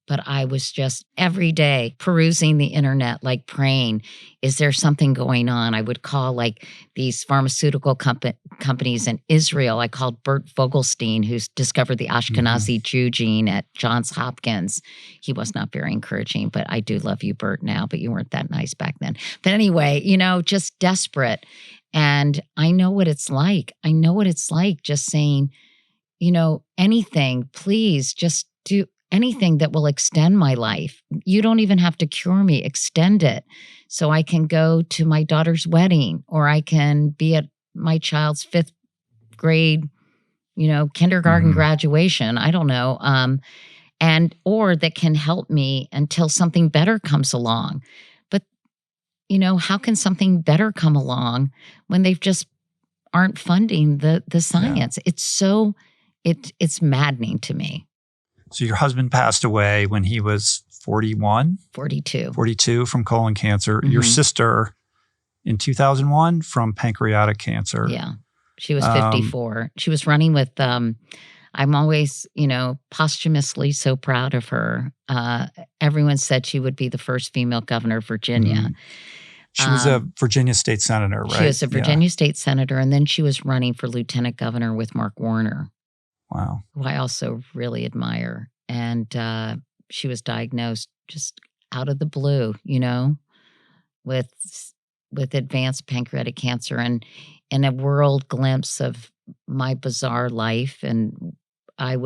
S1: But I was just every day perusing the internet, like praying, is there something going on? I would call like these pharmaceutical companies in Israel. I called Bert Vogelstein, who's discovered the Ashkenazi Jew gene at Johns Hopkins. He was not very encouraging, but I do love you, Bert, now, but you weren't that nice back then. But anyway, just desperate. And I know what it's like. I know what it's like just saying, anything, please just do anything that will extend my life. You don't even have to cure me, extend it so I can go to my daughter's wedding, or I can be at my child's 5th grade, kindergarten graduation. I don't know. Or that can help me until something better comes along. But, how can something better come along when they've just aren't funding the science? Yeah. It's maddening to me.
S2: So your husband passed away when he was 41?
S1: 42.
S2: 42 from colon cancer. Your sister in 2001 from pancreatic cancer.
S1: Yeah. She was 54. She was running with, I'm always, posthumously so proud of her. Everyone said she would be the first female governor of Virginia.
S2: She was a Virginia state senator, right?
S1: She was a Virginia state senator, and then she was running for lieutenant governor with Mark Warner.
S2: Wow.
S1: Who I also really admire. And she was diagnosed just out of the blue, with advanced pancreatic cancer, and in a world glimpse of my bizarre life. And I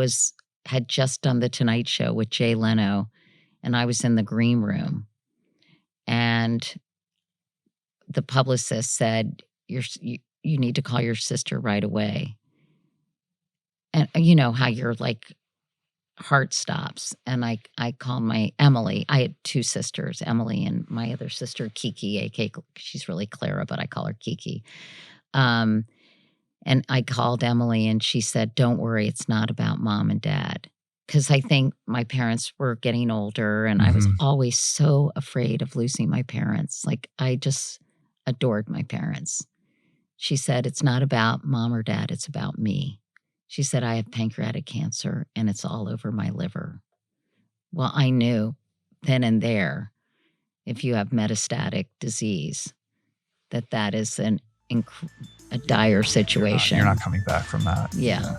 S1: had just done the Tonight Show with Jay Leno, and I was in the green room. And the publicist said, you need to call your sister right away. And you know how your heart stops. And I called my Emily. I had 2 sisters, Emily and my other sister, Kiki, aka she's really Clara, but I call her Kiki. And I called Emily, and she said, don't worry, it's not about mom and dad. Because I think my parents were getting older, and I was always so afraid of losing my parents. Like, I just adored my parents. She said, it's not about mom or dad, it's about me. She said, I have pancreatic cancer and it's all over my liver. Well, I knew then and there, if you have metastatic disease, that is an a dire situation.
S2: You're not coming back from that.
S1: Yeah.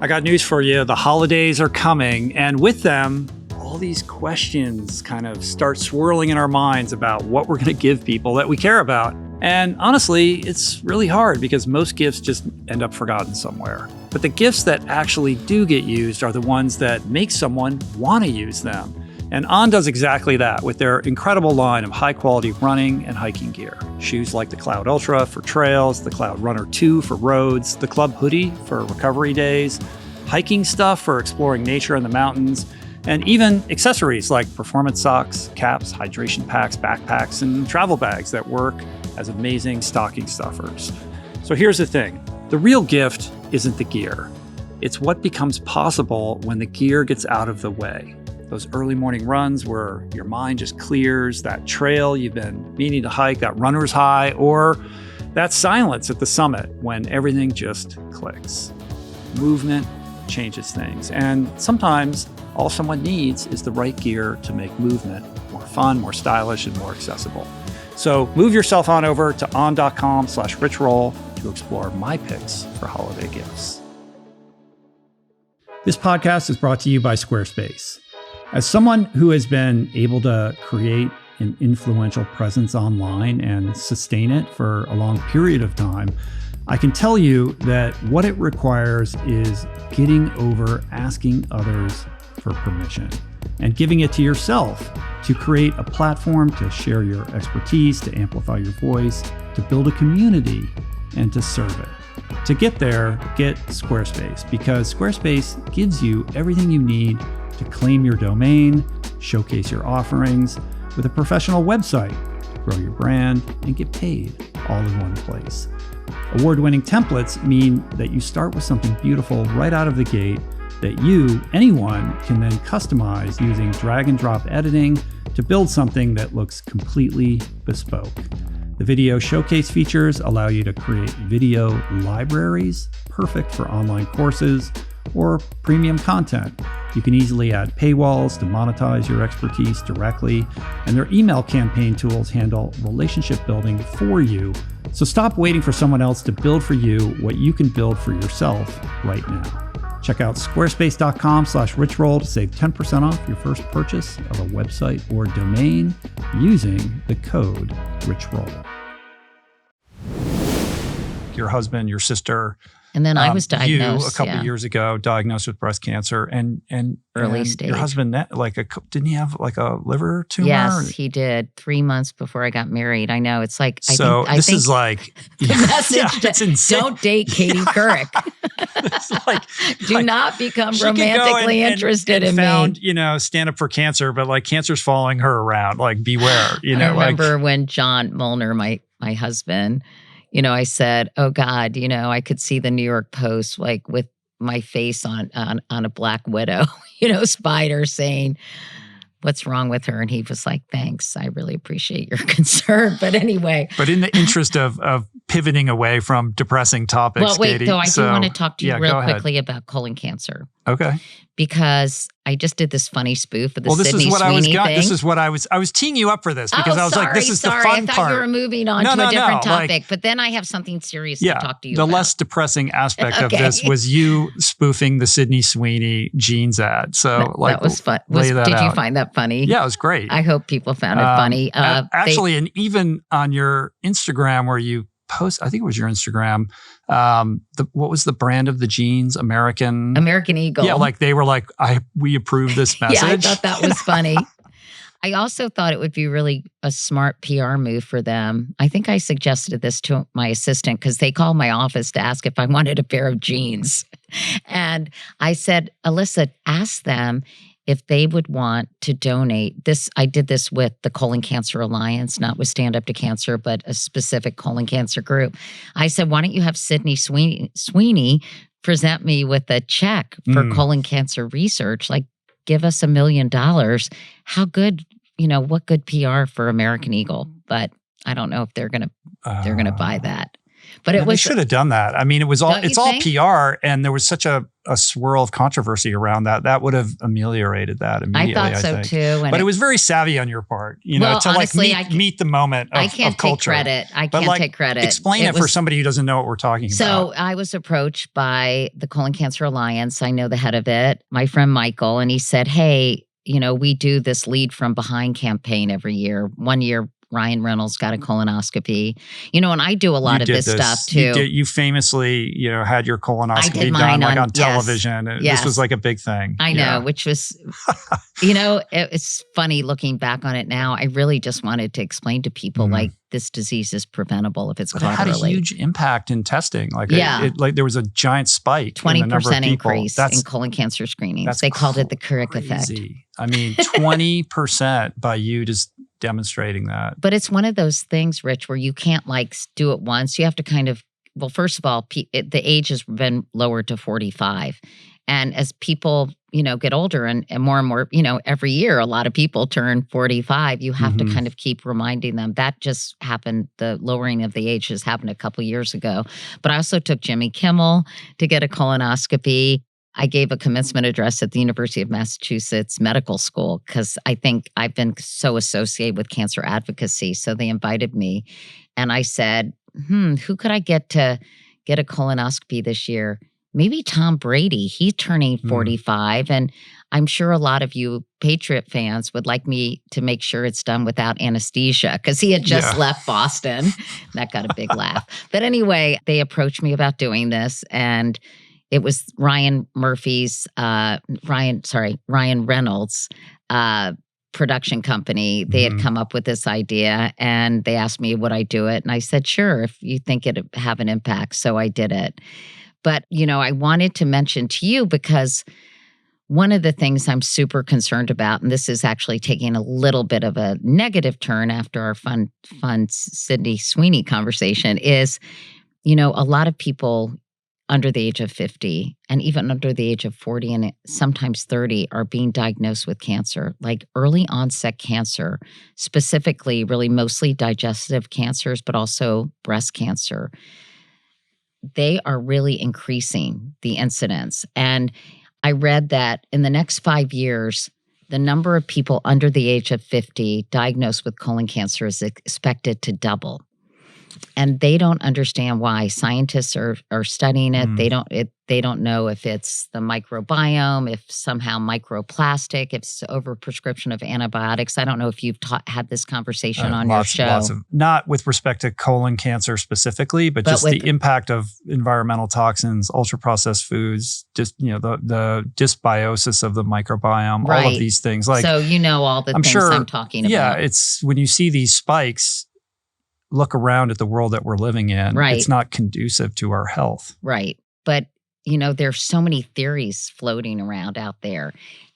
S2: I got news for you. The holidays are coming, and with them, all these questions kind of start swirling in our minds about what we're going to give people that we care about. And honestly, it's really hard because most gifts just end up forgotten somewhere. But the gifts that actually do get used are the ones that make someone want to use them. And On does exactly that with their incredible line of high-quality running and hiking gear. Shoes like the Cloud Ultra for trails, the Cloud Runner 2 for roads, the Club Hoodie for recovery days, hiking stuff for exploring nature in the mountains, and even accessories like performance socks, caps, hydration packs, backpacks, and travel bags that work as amazing stocking stuffers. So here's the thing. The real gift isn't the gear. It's what becomes possible when the gear gets out of the way. Those early morning runs where your mind just clears, that trail you've been meaning to hike, that runner's high, or that silence at the summit when everything just clicks. Movement changes things, and sometimes all someone needs is the right gear to make movement more fun, more stylish, and more accessible. So move yourself on over to on.com/richroll to explore my picks for holiday gifts. This podcast is brought to you by Squarespace. As someone who has been able to create an influential presence online and sustain it for a long period of time, I can tell you that what it requires is getting over asking others for permission and giving it to yourself to create a platform to share your expertise, to amplify your voice, to build a community, and to serve it. To get there, get Squarespace, because Squarespace gives you everything you need to claim your domain, showcase your offerings with a professional website, grow your brand, and get paid all in one place. Award-winning templates mean that you start with something beautiful right out of the gate that anyone, can then customize using drag and drop editing to build something that looks completely bespoke. The video showcase features allow you to create video libraries, perfect for online courses or premium content. You can easily add paywalls to monetize your expertise directly, and their email campaign tools handle relationship building for you. So stop waiting for someone else to build for you what you can build for yourself right now. Check out squarespace.com/richroll to save 10% off your first purchase of a website or domain using the code RICHROLL. Your husband, your sister,
S1: and then I was diagnosed.
S2: You, a couple years ago, diagnosed with breast cancer, and
S1: early stage.
S2: Your husband, didn't he have like a liver tumor?
S1: Yes, he did. 3 months before I got married. I know. It's like,
S2: I think is like
S1: the message.
S2: It's insane.
S1: Don't date Katie Couric. Do not become romantically interested in me.
S2: Stand up for cancer, but like cancer's following her around. Like beware.
S1: I remember when John Molnar, my husband, I said, oh God, I could see the New York Post, like with my face on a black widow, spider saying, what's wrong with her? And he was like, thanks. I really appreciate your concern. But anyway.
S2: But in the interest of pivoting away from depressing topics,
S1: well, wait,
S2: Katie,
S1: though, I do want to talk to you real quickly
S2: ahead.
S1: about colon cancer.
S2: Okay.
S1: Because I just did this funny spoof of the Sydney Sweeney thing.
S2: This is what I was teeing you up for this because I was like, this is the fun part.
S1: I thought you were moving on to a different topic, but then I have something serious to talk to you about.
S2: The less depressing aspect of this was you spoofing the Sydney Sweeney jeans ad. So
S1: that was fun. Did you find that funny?
S2: Yeah, it was great.
S1: I hope people found it funny.
S2: Actually, and even on your Instagram where you post, I think it was your Instagram, what was the brand of the jeans? American
S1: Eagle.
S2: Yeah, like they were like, we approve this message.
S1: Yeah, I thought that was funny. I also thought it would be really a smart PR move for them. I think I suggested this to my assistant because they called my office to ask if I wanted a pair of jeans. And I said, Alyssa, ask them if they would want to donate this. I did this with the Colon Cancer Alliance, not with Stand Up to Cancer, but a specific colon cancer group. I said, why don't you have Sydney Sweeney present me with a check for colon cancer research? Like, give us $1 million. How good, what good PR for American Eagle? But I don't know if they're gonna buy that. But
S2: They should have done that. I mean, it's all PR, and there was such a swirl of controversy around that. That would have ameliorated that immediately.
S1: I thought so too.
S2: But it was very savvy on your part, to
S1: honestly,
S2: meet the moment of
S1: I can't
S2: culture.
S1: take credit. I can't take credit.
S2: Explain it for somebody who doesn't know what we're talking about.
S1: So I was approached by the Colon Cancer Alliance. I know the head of it, my friend Michael, and he said, hey, we do this Lead from Behind campaign every year. One year, Ryan Reynolds got a colonoscopy, and I do a lot of this stuff too.
S2: You famously, had your colonoscopy done on television.
S1: Yes.
S2: This was like a big thing.
S1: I know, which was, it's funny looking back on it now. I really just wanted to explain to people like this disease is preventable if it's caught early.
S2: It had a huge impact in testing. There was a giant spike.
S1: 20% increase in colon cancer screenings. They called it the Couric effect.
S2: I mean, 20% by you just demonstrating that.
S1: But it's one of those things, Rich, where you can't do it once. You have to kind of, first of all, the age has been lowered to 45. And as people, get older and more, every year, a lot of people turn 45. You have to kind of keep reminding them. That just happened. The lowering of the age has happened a couple years ago. But I also took Jimmy Kimmel to get a colonoscopy. I gave a commencement address at the University of Massachusetts Medical School because I think I've been so associated with cancer advocacy. So they invited me. And I said, who could I get to get a colonoscopy this year? Maybe Tom Brady. He's turning 45. And I'm sure a lot of you Patriot fans would like me to make sure it's done without anesthesia because he had just left Boston. That got a big laugh. But anyway, they approached me about doing this. And it was Ryan Reynolds' production company. They had come up with this idea and they asked me would I do it. And I said, sure, if you think it'd have an impact. So I did it. But, I wanted to mention to you because one of the things I'm super concerned about, and this is actually taking a little bit of a negative turn after our fun Sydney Sweeney conversation is, a lot of people under the age of 50 and even under the age of 40 and sometimes 30 are being diagnosed with cancer, like early onset cancer, specifically really mostly digestive cancers, but also breast cancer. They are really increasing the incidence. And I read that in the next 5 years, the number of people under the age of 50 diagnosed with colon cancer is expected to double. And they don't understand why. Scientists are studying it. They don't know if it's the microbiome, if somehow microplastic, if it's overprescription of antibiotics. I don't know if you've had this conversation on your show.
S2: Not with respect to colon cancer specifically, but just the impact of environmental toxins, ultra-processed foods, just the dysbiosis of the microbiome, all of these things.
S1: So all the things I'm talking about.
S2: Yeah, it's when you see these spikes, look around at the world that we're living in.
S1: Right.
S2: It's not conducive to our health.
S1: Right. But, there's so many theories floating around out there.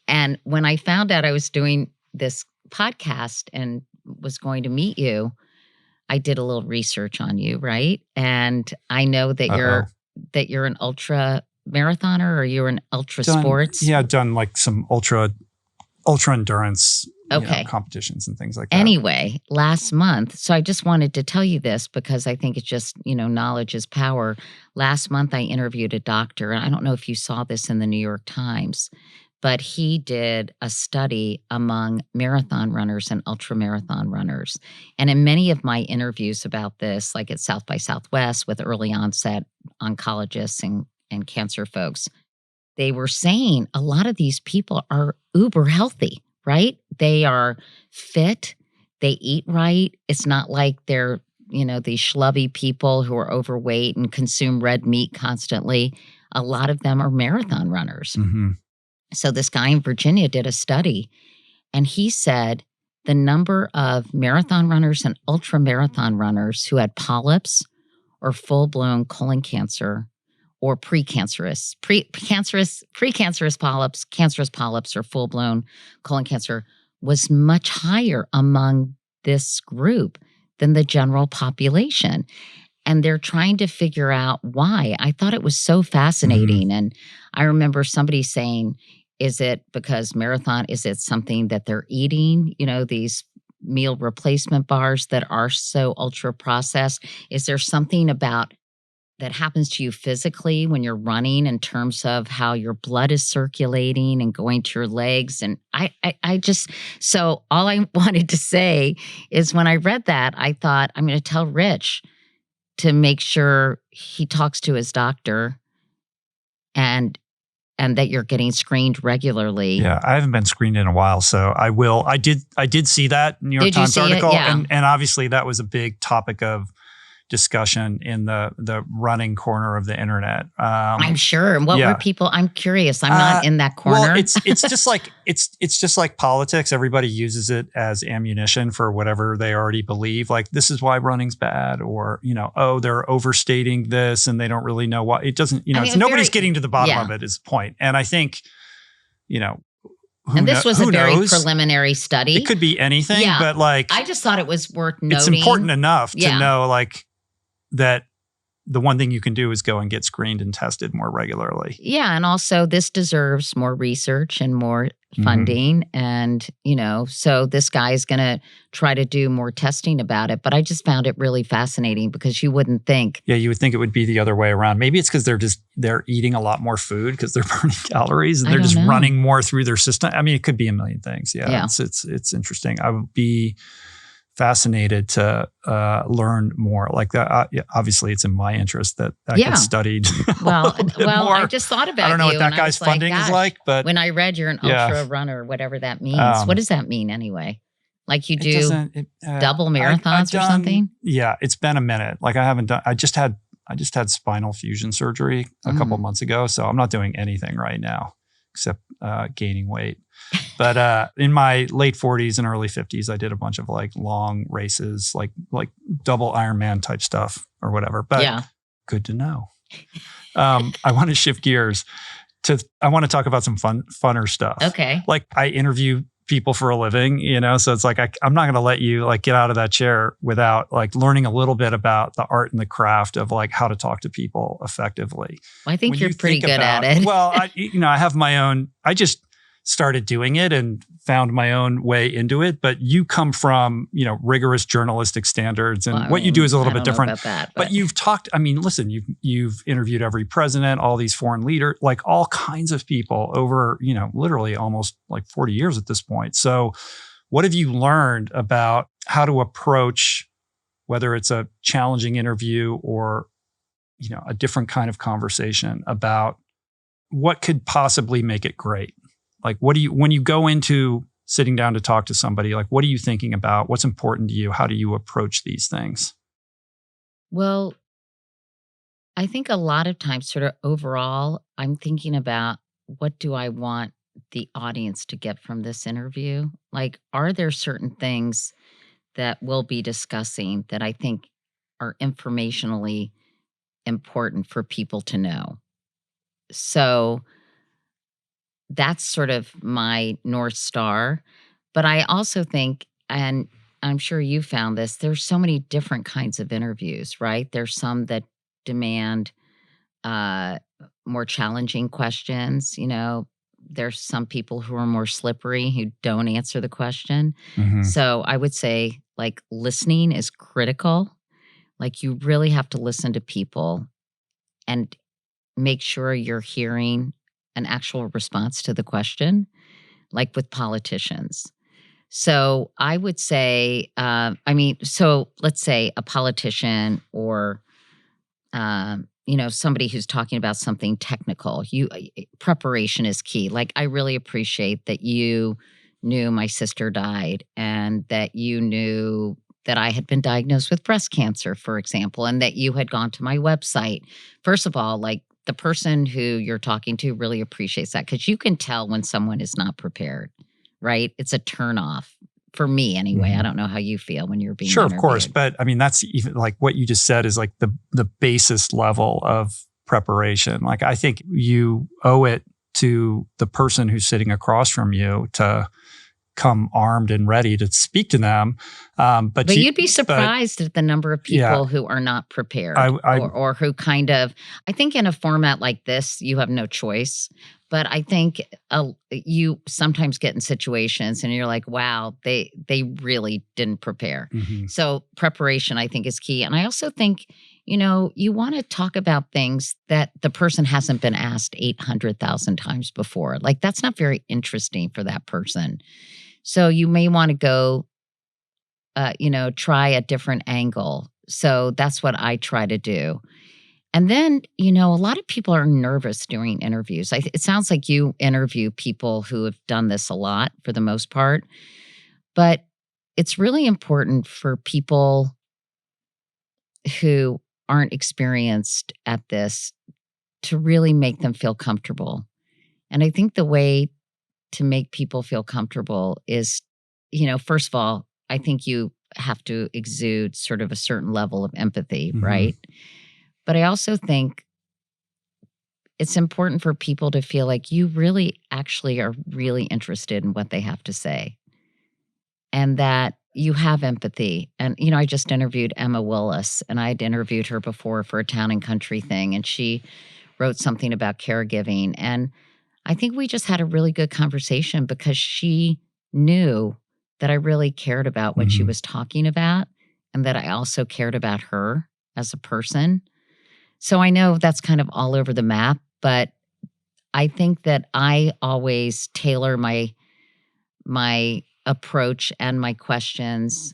S1: And when I found out I was doing this podcast and was going to meet you, I did a little research on you, right? And I know that you're an ultra marathoner or you're an ultra sports.
S2: Yeah, I've done like some ultra endurance competitions and things like that.
S1: Anyway, last month, so I just wanted to tell you this because I think it's just, knowledge is power. Last month, I interviewed a doctor, and I don't know if you saw this in the New York Times, but he did a study among marathon runners and ultra marathon runners. And in many of my interviews about this, like at South by Southwest with early onset oncologists and cancer folks, they were saying a lot of these people are uber healthy. Right? They are fit. They eat right. It's not like they're, these schlubby people who are overweight and consume red meat constantly. A lot of them are marathon runners.
S2: Mm-hmm.
S1: So this guy in Virginia did a study, and he said the number of marathon runners and ultra marathon runners who had polyps or full-blown colon cancer or precancerous polyps, cancerous polyps, or full-blown colon cancer was much higher among this group than the general population. And they're trying to figure out why. I thought it was so fascinating. And I remember somebody saying, is it because marathon, is it something that they're eating, these meal replacement bars that are so ultra processed? Is there something about that happens to you physically when you're running in terms of how your blood is circulating and going to your legs? And I just, so all I wanted to say is when I read that, I thought, I'm going to tell Rich to make sure he talks to his doctor and that you're getting screened regularly.
S2: Yeah, I haven't been screened in a while, so I will. I did see that New York Times article,
S1: yeah.
S2: and obviously that was a big topic of discussion in the running corner of the internet.
S1: I'm sure. What were people? I'm curious. I'm not in that corner.
S2: Well, it's just like it's just like politics. Everybody uses it as ammunition for whatever they already believe. Like, this is why running's bad, or they're overstating this and they don't really know why. It doesn't. Nobody's getting to the bottom of it. Is the point. And I think,
S1: and this was a very preliminary study.
S2: It could be anything, but like,
S1: I just thought it was worth noting.
S2: It's important enough to know, like, that the one thing you can do is go and get screened and tested more regularly.
S1: Yeah. And also this deserves more research and more funding. And, so this guy is going to try to do more testing about it. But I just found it really fascinating because you wouldn't think.
S2: Yeah, you would think it would be the other way around. Maybe it's because they're eating a lot more food because they're burning calories and they're just running more through their system. I mean, it could be a million things. Yeah. It's interesting. I would be fascinated to learn more like that. Obviously, it's in my interest that gets studied.
S1: Well, I just thought about you.
S2: I don't know what that guy's funding is like, but
S1: when I read you're an ultra runner, whatever that means, what does that mean anyway? Like you do double marathons or something?
S2: Yeah, it's been a minute. Like I haven't done. I just had spinal fusion surgery a couple months ago, so I'm not doing anything right now except gaining weight. But in my late 40s and early 50s, I did a bunch of like long races, like double Ironman type stuff or whatever. But good to know. I want to shift gears I want to talk about some funner stuff.
S1: Okay.
S2: Like I interview people for a living, so it's like, I'm not going to let you like get out of that chair without like learning a little bit about the art and the craft of like how to talk to people effectively.
S1: Well, I think you're pretty good at it.
S2: Well, I have my own, I just started doing it and found my own way into it. But you come from, rigorous journalistic standards, and what you do is a little bit different.
S1: About that,
S2: but you've talked, listen, you've interviewed every president, all these foreign leaders, like all kinds of people over, literally almost like 40 years at this point. So what have you learned about how to approach, whether it's a challenging interview or, a different kind of conversation about what could possibly make it great? Like, when you go into sitting down to talk to somebody, like, what are you thinking about? What's important to you? How do you approach these things?
S1: Well, I think a lot of times, sort of overall, I'm thinking about what do I want the audience to get from this interview? Like, are there certain things that we'll be discussing that I think are informationally important for people to know? So that's sort of my North Star. But I also think, and I'm sure you found this, there's so many different kinds of interviews, right? There's some that demand more challenging questions. There's some people who are more slippery, who don't answer the question. So I would say, like, listening is critical. Like, you really have to listen to people and make sure you're hearing an actual response to the question, like with politicians. So I would say, so let's say a politician or, somebody who's talking about something technical. Preparation is key. Like, I really appreciate that you knew my sister died and that you knew that I had been diagnosed with breast cancer, for example, and that you had gone to my website. First of all, like, the person who you're talking to really appreciates that, because you can tell when someone is not prepared, right? It's a turnoff for me anyway. I don't know how you feel when you're being interviewed.
S2: Of course. But that's even like what you just said is like the basis level of preparation. Like, I think you owe it to the person who's sitting across from you to come armed and ready to speak to them. But
S1: you'd be surprised at the number of people who are not prepared or who kind of, I think in a format like this, you have no choice, But I think you sometimes get in situations and you're like, wow, they really didn't prepare. So preparation, I think, is key. And I also think, you want to talk about things that the person hasn't been asked 800,000 times before. Like, that's not very interesting for that person. So you may want to go, try a different angle. So that's what I try to do. And then, a lot of people are nervous during interviews. It sounds like you interview people who have done this a lot for the most part. But it's really important for people who aren't experienced at this to really make them feel comfortable. And I think the way to make people feel comfortable is, first of all, I think you have to exude sort of a certain level of empathy, right? But I also think it's important for people to feel like you really actually are really interested in what they have to say and that you have empathy. And, I just interviewed Emma Willis, and I'd interviewed her before for a Town and Country thing, and she wrote something about caregiving. And I think we just had a really good conversation because she knew that I really cared about what she was talking about and that I also cared about her as a person. So I know that's kind of all over the map, but I think that I always tailor my approach and my questions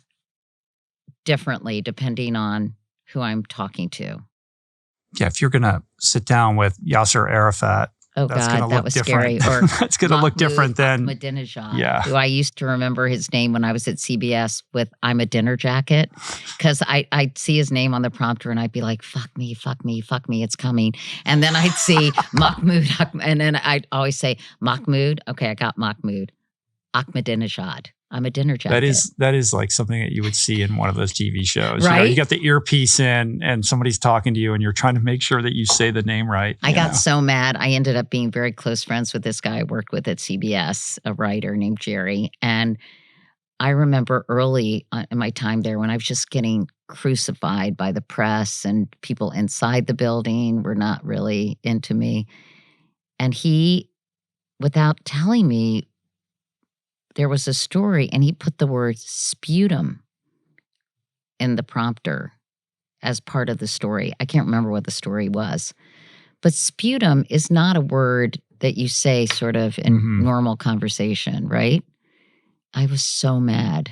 S1: differently depending on who I'm talking to.
S2: Yeah, if you're going to sit down with Yasser Arafat,
S1: oh God, that was
S2: different.
S1: Scary. Or
S2: that's going to look different than
S1: Ahmadinejad, who I used to remember his name when I was at CBS with "I'm a dinner jacket," because I'd see his name on the prompter and I'd be like, "Fuck me, fuck me, fuck me, it's coming." And then I'd see Mahmoud, and then I'd always say Mahmoud. Okay, I got Mahmoud. Ahmadinejad. I'm a dinner jacket.
S2: That is like something that you would see in one of those TV shows.
S1: Right?
S2: You got the earpiece in and somebody's talking to you and you're trying to make sure that you say the name right.
S1: I got so mad. I ended up being very close friends with this guy I worked with at CBS, a writer named Jerry. And I remember early in my time there when I was just getting crucified by the press and people inside the building were not really into me. And he, without telling me, there was a story, and he put the word sputum in the prompter as part of the story. I can't remember what the story was. But sputum is not a word that you say sort of in normal conversation, right? I was so mad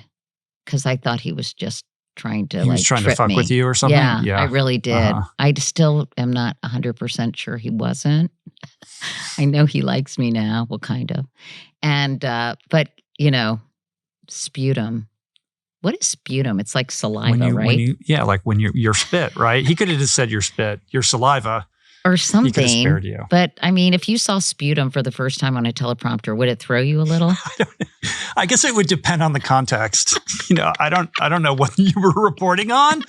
S1: because I thought he was just trying to
S2: trying
S1: trip
S2: to fuck
S1: me.
S2: with you or something?
S1: Yeah, I really did. I still am not 100% sure he wasn't. I know he likes me now. Well, kind of. And, but, sputum. What is sputum? It's like saliva, right?
S2: Like when your spit, right? He could have just said your spit, your saliva.
S1: Or something.
S2: He could have spared you.
S1: But I mean, if you saw sputum for the first time on a teleprompter, would it throw you a little?
S2: I guess it would depend on the context. I don't know what you were reporting on.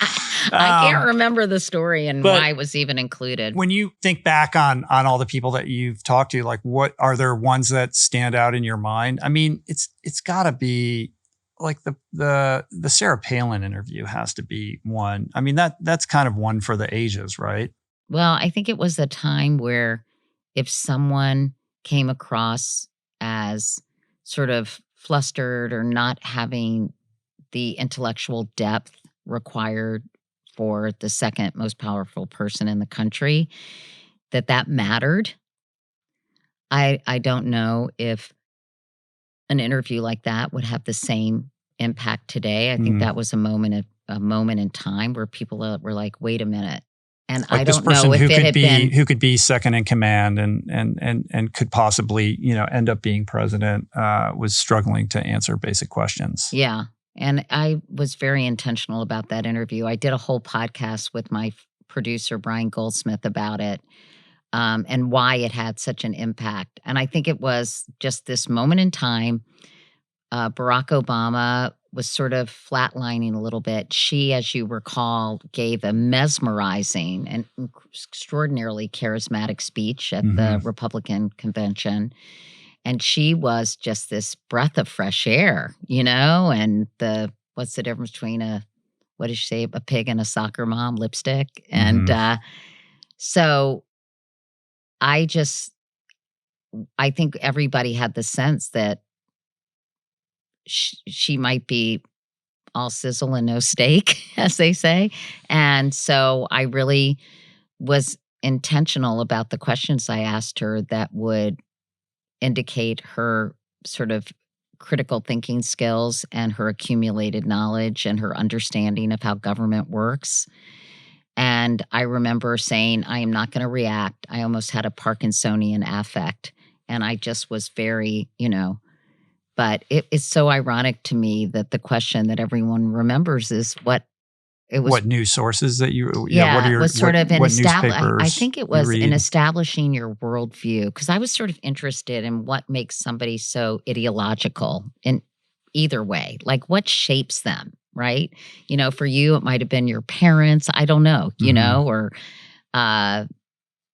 S1: I can't remember the story and why it was even included.
S2: When you think back on all the people that you've talked to, like what are there ones that stand out in your mind? I mean, it's got to be like the Sarah Palin interview has to be one. I mean, that's kind of one for the ages, right?
S1: Well, I think it was a time where if someone came across as sort of flustered or not having the intellectual depth required for the second most powerful person in the country, that mattered. I don't know if an interview like that would have the same impact today. I think that was a moment in time where people were like, wait a minute. And like I don't know if it had been
S2: who could be second in command and could possibly, end up being president, was struggling to answer basic questions.
S1: Yeah. And I was very intentional about that interview. I did a whole podcast with my producer, Brian Goldsmith, about it and why it had such an impact. And I think it was just this moment in time. Barack Obama was sort of flatlining a little bit. She, as you recall, gave a mesmerizing and extraordinarily charismatic speech at the Republican convention. And she was just this breath of fresh air, and what's the difference between what did she say, a pig and a soccer mom, lipstick? And so I just, I think everybody had the sense that she might be all sizzle and no steak, as they say. And so I really was intentional about the questions I asked her that would indicate her sort of critical thinking skills and her accumulated knowledge and her understanding of how government works. And I remember saying, I am not going to react. I almost had a Parkinsonian affect. And I just was very, but it's so ironic to me that the question that everyone remembers is what
S2: news sources that you,
S1: yeah,
S2: what are
S1: it
S2: your,
S1: was sort of an
S2: newspapers
S1: I think it was in establishing your worldview, because I was sort of interested in what makes somebody so ideological in either way, like what shapes them, right? For you, it might have been your parents, I don't know, or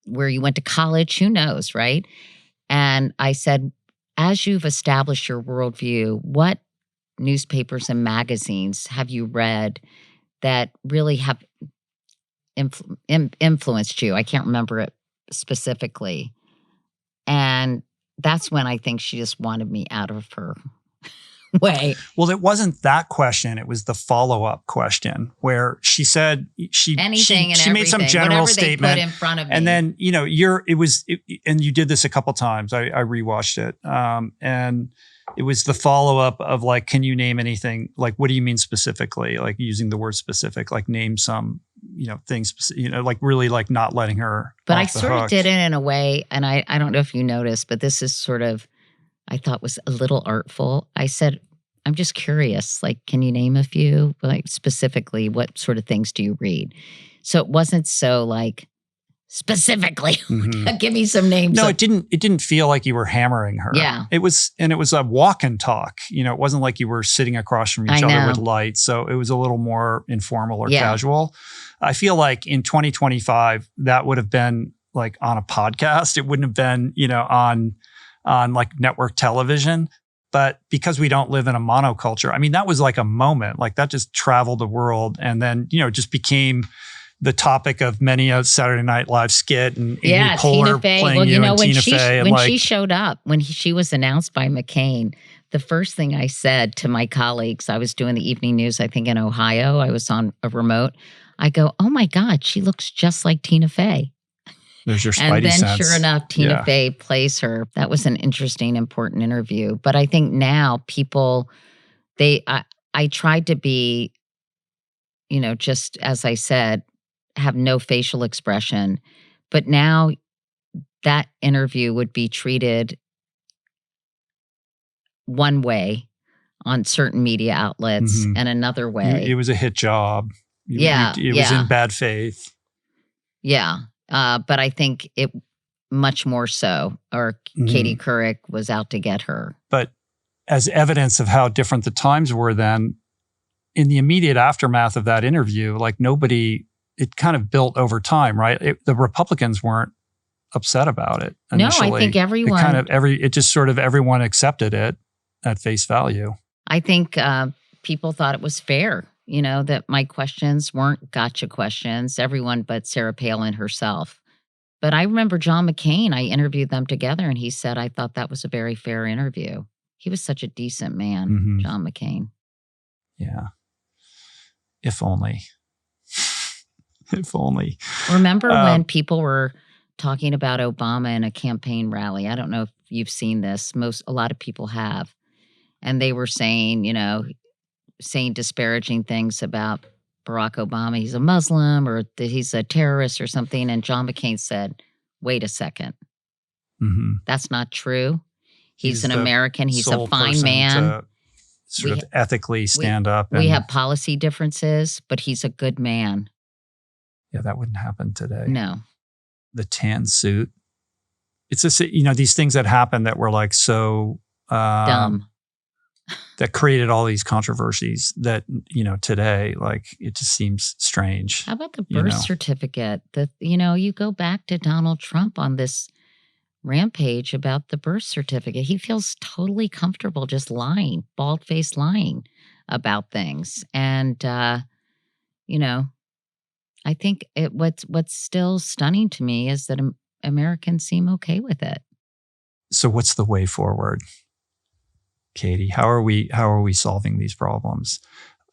S1: where you went to college, who knows, right? And I said, as you've established your worldview, what newspapers and magazines have you read that really have influenced you? I can't remember it specifically. And that's when I think she just wanted me out of her way.
S2: Well, it wasn't that question. It was the follow-up question where she said she made some general statement
S1: they put in front of me.
S2: And then, and you did this a couple times. I rewatched it. And it was the follow-up of like, can you name anything? Like, what do you mean specifically? Like using the word specific, like name some, things, like really like not letting her
S1: But
S2: off
S1: I
S2: the
S1: sort
S2: hook.
S1: of did it in a way, and I don't know if you noticed, but this is sort of, I thought was a little artful. I said, I'm just curious, like, can you name a few? Like specifically, what sort of things do you read? So it wasn't so like, specifically, give me some names.
S2: No, it didn't feel like you were hammering her.
S1: Yeah.
S2: It was a walk and talk. It wasn't like you were sitting across from each other with light. So it was a little more informal or casual. I feel like in 2025, that would have been like on a podcast. It wouldn't have been, on like network television. But because we don't live in a monoculture, I mean, that was like a moment, like that just traveled the world and then, just became the topic of many a Saturday Night Live skit and Amy Poehler playing and Tina Fey.
S1: When she showed up, when she was announced by McCain, the first thing I said to my colleagues, I was doing the evening news, I think in Ohio, I was on a remote. I go, oh my God, she looks just like Tina Fey.
S2: There's your Spidey
S1: and then
S2: sense.
S1: Sure enough, Tina Fey plays her. That was an interesting, important interview. But I think now people, I tried to be, just as I said, have no facial expression. But now that interview would be treated one way on certain media outlets and another way.
S2: It was a hit job. It was in bad faith.
S1: Yeah. But I think it much more so, or Katie Couric was out to get her.
S2: But as evidence of how different the times were then, in the immediate aftermath of that interview, like it kind of built over time, right? The Republicans weren't upset about it initially.
S1: No, I think everyone...
S2: everyone accepted it at face value.
S1: I think people thought it was fair. That my questions weren't gotcha questions, everyone but Sarah Palin herself. But I remember John McCain, I interviewed them together and he said, I thought that was a very fair interview. He was such a decent man, John McCain.
S2: Yeah. If only. If only.
S1: Remember when people were talking about Obama in a campaign rally? I don't know if you've seen this. A lot of people have. And they were saying, saying disparaging things about Barack Obama. He's a Muslim or he's a terrorist or something. And John McCain said, wait a second. That's not true. He's an American. He's a fine man.
S2: Sort of ethically stand up.
S1: We have policy differences, but he's a good man.
S2: Yeah, that wouldn't happen today.
S1: No.
S2: The tan suit. It's just, these things that happen that were like so...
S1: dumb.
S2: That created all these controversies that, today, like, it just seems strange.
S1: How about the birth certificate? You go back to Donald Trump on this rampage about the birth certificate. He feels totally comfortable just lying, bald-faced lying about things. And, I think what's still stunning to me is that Americans seem okay with it.
S2: So what's the way forward, Katie? How are we solving these problems?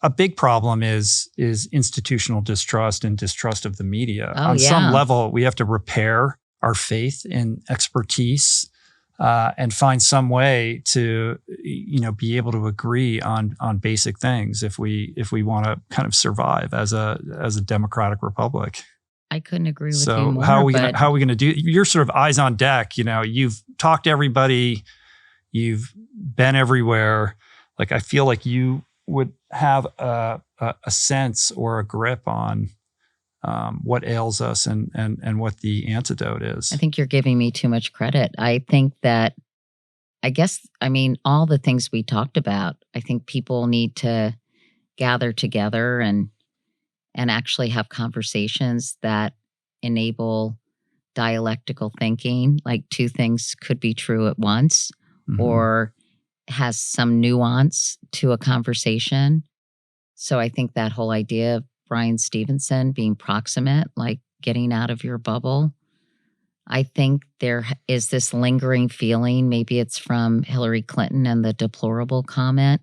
S2: A big problem is institutional distrust and distrust of the media.
S1: Oh,
S2: On some
S1: yeah.
S2: level, we have to repair our faith in expertise and find some way to, be able to agree on basic things if we want to kind of survive as a democratic republic.
S1: I couldn't agree with you
S2: So
S1: more.
S2: how are we gonna do? You're sort of eyes on deck. You've talked to everybody, you've been everywhere. Like I feel like you would have a sense or a grip on what ails us and what the antidote is.
S1: I think you're giving me too much credit. I think that, all the things we talked about, I think people need to gather together and actually have conversations that enable dialectical thinking, like two things could be true at once, or has some nuance to a conversation. So I think that whole idea of Brian Stevenson being proximate, like getting out of your bubble, I think there is this lingering feeling, maybe it's from Hillary Clinton and the deplorable comment,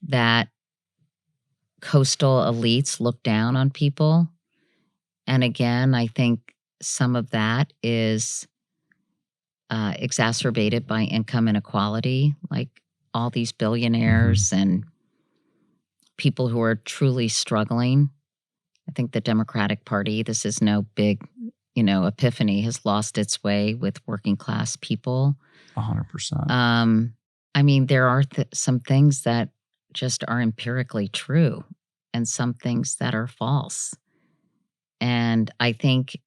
S1: that coastal elites look down on people. And again, I think some of that is exacerbated by income inequality, like all these billionaires and people who are truly struggling. I think the Democratic Party, this is no big, epiphany, has lost its way with working class people.
S2: 100%.
S1: There are some things that just are empirically true and some things that are false. And I think,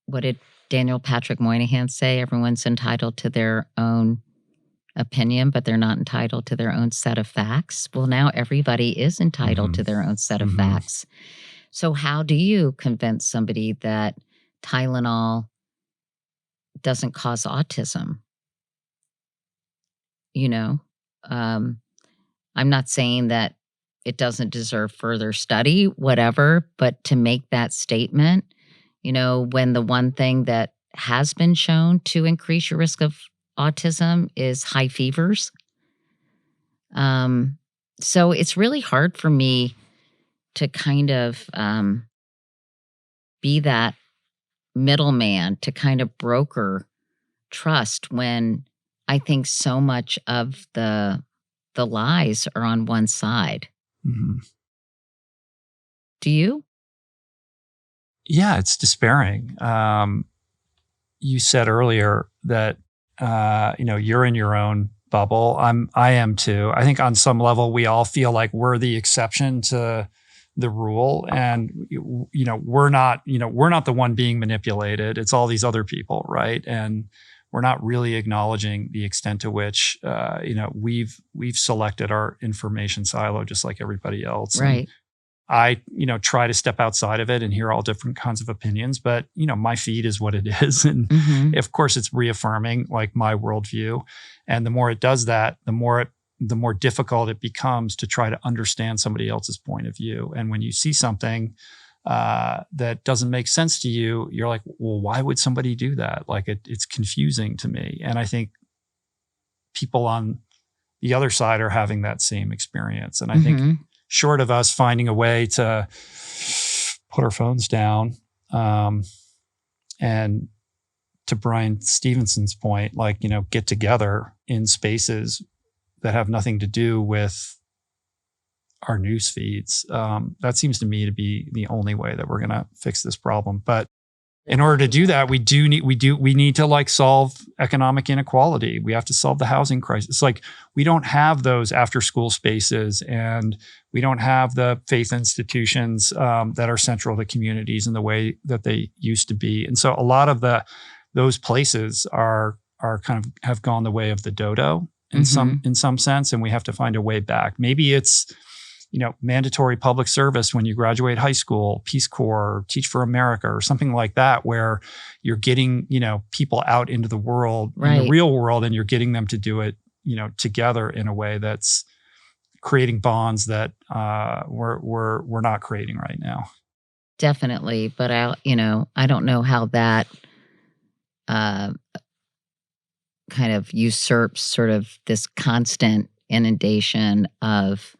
S1: what did Daniel Patrick Moynihan say? Everyone's entitled to their own opinion, but they're not entitled to their own set of facts. Well, now everybody is entitled to their own set of facts. So how do you convince somebody that Tylenol doesn't cause autism? I'm not saying that it doesn't deserve further study, whatever, but to make that statement, when the one thing that has been shown to increase your risk of autism is high fevers. So it's really hard for me to kind of be that middleman to kind of broker trust when I think so much of the lies are on one side. Do you?
S2: Yeah, it's despairing. You said earlier that you're in your own bubble. I am too. I think on some level we all feel like we're the exception to the rule, and we're not the one being manipulated. It's all these other people, right? And we're not really acknowledging the extent to which we've selected our information silo just like everybody else.
S1: Right.
S2: And I try to step outside of it and hear all different kinds of opinions, but my feed is what it is, and of course it's reaffirming like my worldview. And the more it does that, the more difficult it becomes to try to understand somebody else's point of view. And when you see something that doesn't make sense to you, you're like, well, why would somebody do that? Like it's confusing to me. And I think people on the other side are having that same experience. And I think short of us finding a way to put our phones down, and to Brian Stevenson's point, like, get together in spaces that have nothing to do with our news feeds. That seems to me to be the only way that we're going to fix this problem. But in order to do that, we need to like solve economic inequality. We have to solve the housing crisis. Like we don't have those after school spaces, and we don't have the faith institutions that are central to communities in the way that they used to be. And so a lot of those places are kind of have gone the way of the dodo in some sense, and we have to find a way back. Maybe it's mandatory public service when you graduate high school, Peace Corps, Teach for America, or something like that, where you're getting, people out into the world, in the real world, and you're getting them to do it, together in a way that's creating bonds that we're not creating right now.
S1: Definitely. But I don't know how that kind of usurps sort of this constant inundation of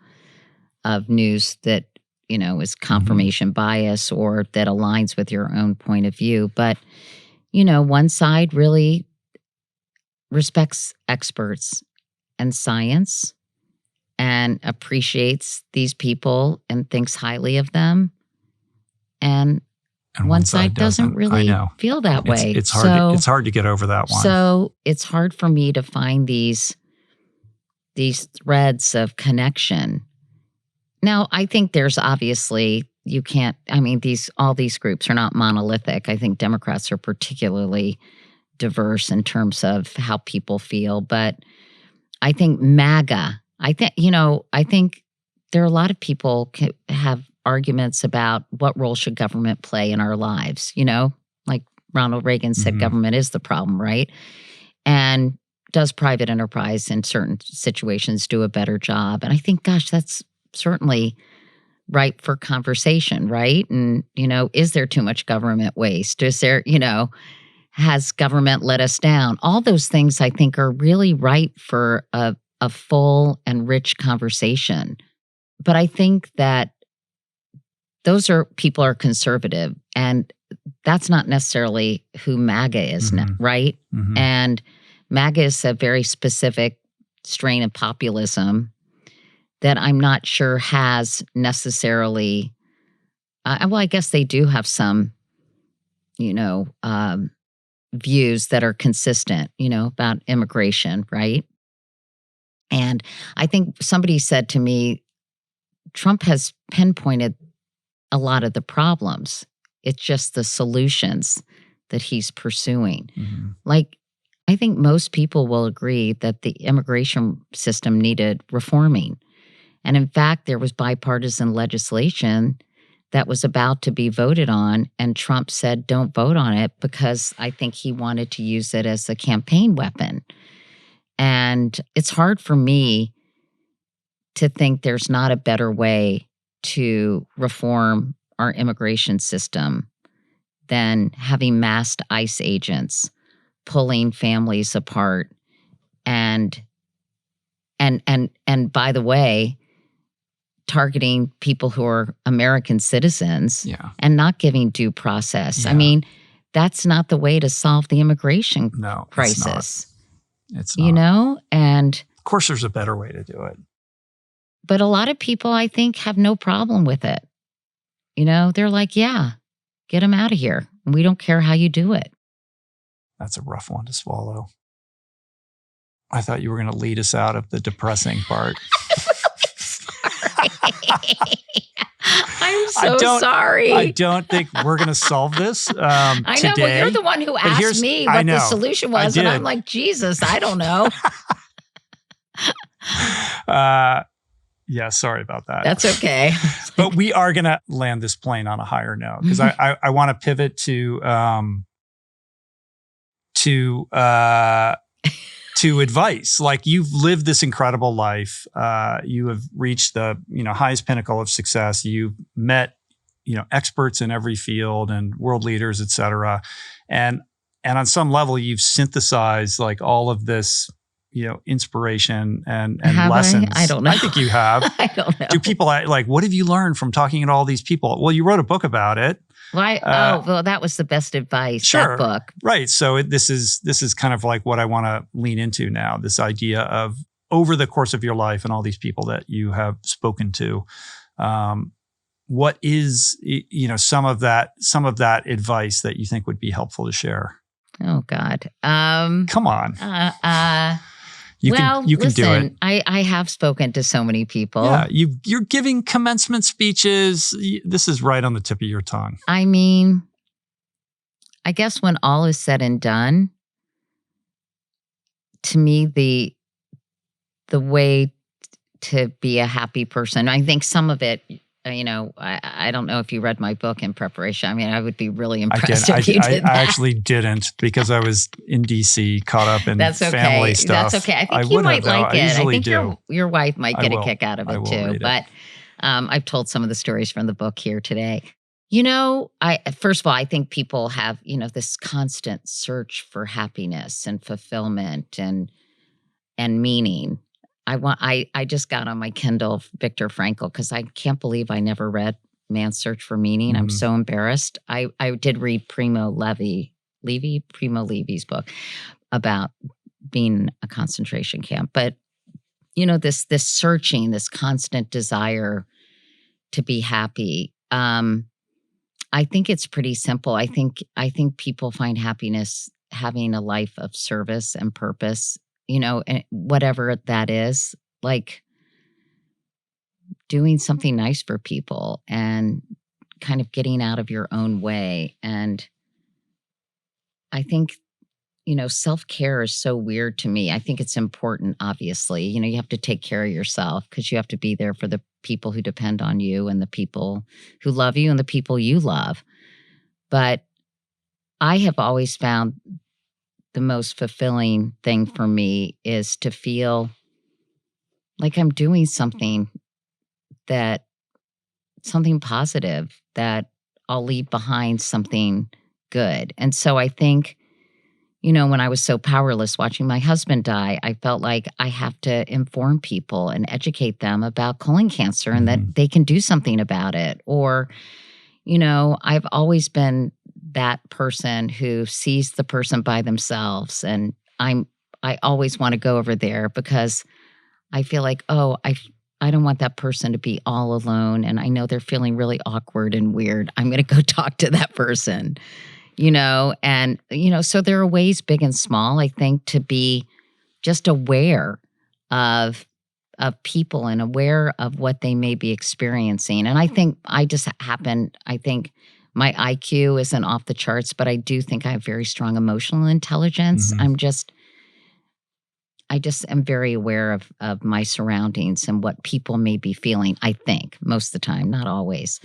S1: news that, is confirmation bias or that aligns with your own point of view. But, one side really respects experts and science and appreciates these people and thinks highly of them. And one side doesn't really feel that way.
S2: It's hard. It's hard to get over that one.
S1: So it's hard for me to find these threads of connection. Now, I think there's obviously all these groups are not monolithic. I think Democrats are particularly diverse in terms of how people feel, but I think MAGA. I think there are a lot of people have arguments about what role should government play in our lives, like Ronald Reagan said, government is the problem, right? And does private enterprise in certain situations do a better job? And I think, gosh, that's certainly ripe for conversation, right? And, is there too much government waste? Is there, has government let us down? All those things I think are really ripe for a full and rich conversation. But I think that people are conservative, and that's not necessarily who MAGA is, right? And MAGA is a very specific strain of populism that I'm not sure has necessarily, I guess they do have some, views that are consistent, about immigration, right? And I think somebody said to me, Trump has pinpointed a lot of the problems. It's just the solutions that he's pursuing. Like, I think most people will agree that the immigration system needed reforming. And in fact, there was bipartisan legislation that was about to be voted on, and Trump said, don't vote on it, because I think he wanted to use it as a campaign weapon. And it's hard for me to think there's not a better way to reform our immigration system than having massed ICE agents pulling families apart. And by the way, targeting people who are American citizens and not giving due process. I mean, that's not the way to solve the immigration crisis.
S2: It's not.
S1: And
S2: of course there's a better way to do it.
S1: But a lot of people, I think, have no problem with it. They're like, yeah, get them out of here. We don't care how you do it.
S2: That's a rough one to swallow. I thought you were going to lead us out of the depressing part.
S1: I'm so sorry.
S2: I don't think we're going to solve this
S1: I know,
S2: today.
S1: but you're the one who asked me what the solution was, and I'm like, Jesus, I don't know.
S2: Yeah, sorry about that.
S1: That's okay.
S2: But we are going to land this plane on a higher note, because I want to pivot to advice. Like, you've lived this incredible life. You have reached the highest pinnacle of success. You've met experts in every field and world leaders, et cetera. And on some level, you've synthesized like all of this inspiration and lessons.
S1: I don't know.
S2: I think you have.
S1: I don't know.
S2: Do people like, what have you learned from talking to all these people? Well, you wrote a book about it.
S1: Well, that was the best advice.
S2: Sure.
S1: That book.
S2: Right. So this is kind of like what I want to lean into now, this idea of over the course of your life and all these people that you have spoken to, what is, some of that advice that you think would be helpful to share?
S1: Oh God.
S2: Come on. You can
S1: listen,
S2: do it.
S1: I have spoken to so many people.
S2: Yeah, you're giving commencement speeches. This is right on the tip of your tongue.
S1: I mean, I guess when all is said and done, to me, the way to be a happy person, I think some of it, I don't know if you read my book in preparation. I mean, I would be really impressed if you did that.
S2: I actually didn't, because I was in DC, caught up in family stuff.
S1: That's okay. I think you might like it. I think your wife might get a kick out of it too. But I've told some of the stories from the book here today. First of all, I think people have, this constant search for happiness and fulfillment and meaning. I just got on my Kindle Viktor Frankl because I can't believe I never read Man's Search for Meaning. I'm so embarrassed. I did read Primo Levi's book about being a concentration camp. But, this searching, this constant desire to be happy. I think it's pretty simple. I think people find happiness having a life of service and purpose, and whatever that is, like doing something nice for people and kind of getting out of your own way. And I think, self-care is so weird to me. I think it's important, obviously. You have to take care of yourself because you have to be there for the people who depend on you and the people who love you and the people you love. But I have always found the most fulfilling thing for me is to feel like I'm doing something positive, that I'll leave behind something good. And so I think, when I was so powerless watching my husband die, I felt like I have to inform people and educate them about colon cancer and that they can do something about it. Or, I've always been that person who sees the person by themselves. And I always want to go over there because I feel like, I don't want that person to be all alone. And I know they're feeling really awkward and weird. I'm going to go talk to that person. So there are ways, big and small, I think, to be just aware of people and aware of what they may be experiencing. And I think I think my IQ isn't off the charts, but I do think I have very strong emotional intelligence. I just am very aware of my surroundings and what people may be feeling, I think, most of the time, not always.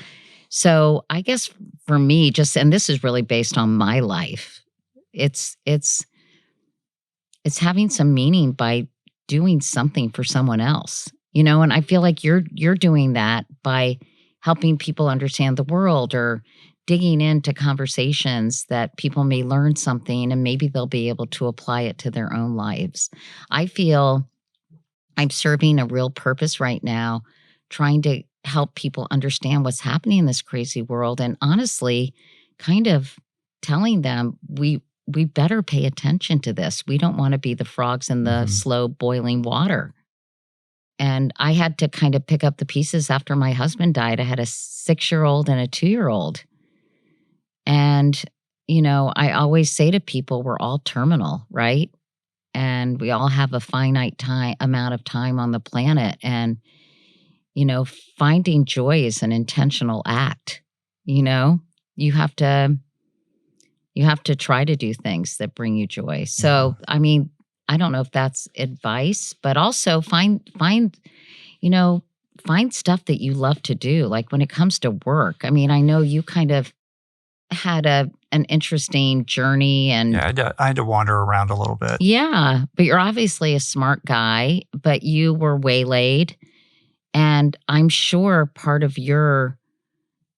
S1: So I guess for me, and this is really based on my life, it's having some meaning by doing something for someone else, and I feel like you're doing that by helping people understand the world or digging into conversations that people may learn something and maybe they'll be able to apply it to their own lives. I feel I'm serving a real purpose right now, trying to help people understand what's happening in this crazy world, and honestly, kind of telling them we better pay attention to this. We don't want to be the frogs in the slow boiling water. And I had to kind of pick up the pieces after my husband died. I had a 6-year-old and a 2-year-old. And, I always say to people, we're all terminal, right? And we all have a finite amount of time on the planet. And, finding joy is an intentional act. You have to try to do things that bring you joy. So, I mean, I don't know if that's advice, but also find stuff that you love to do. Like when it comes to work, I mean, I know you kind of had an interesting journey, and
S2: I had to wander around a little bit.
S1: Yeah, but you're obviously a smart guy, but you were waylaid, and I'm sure part of your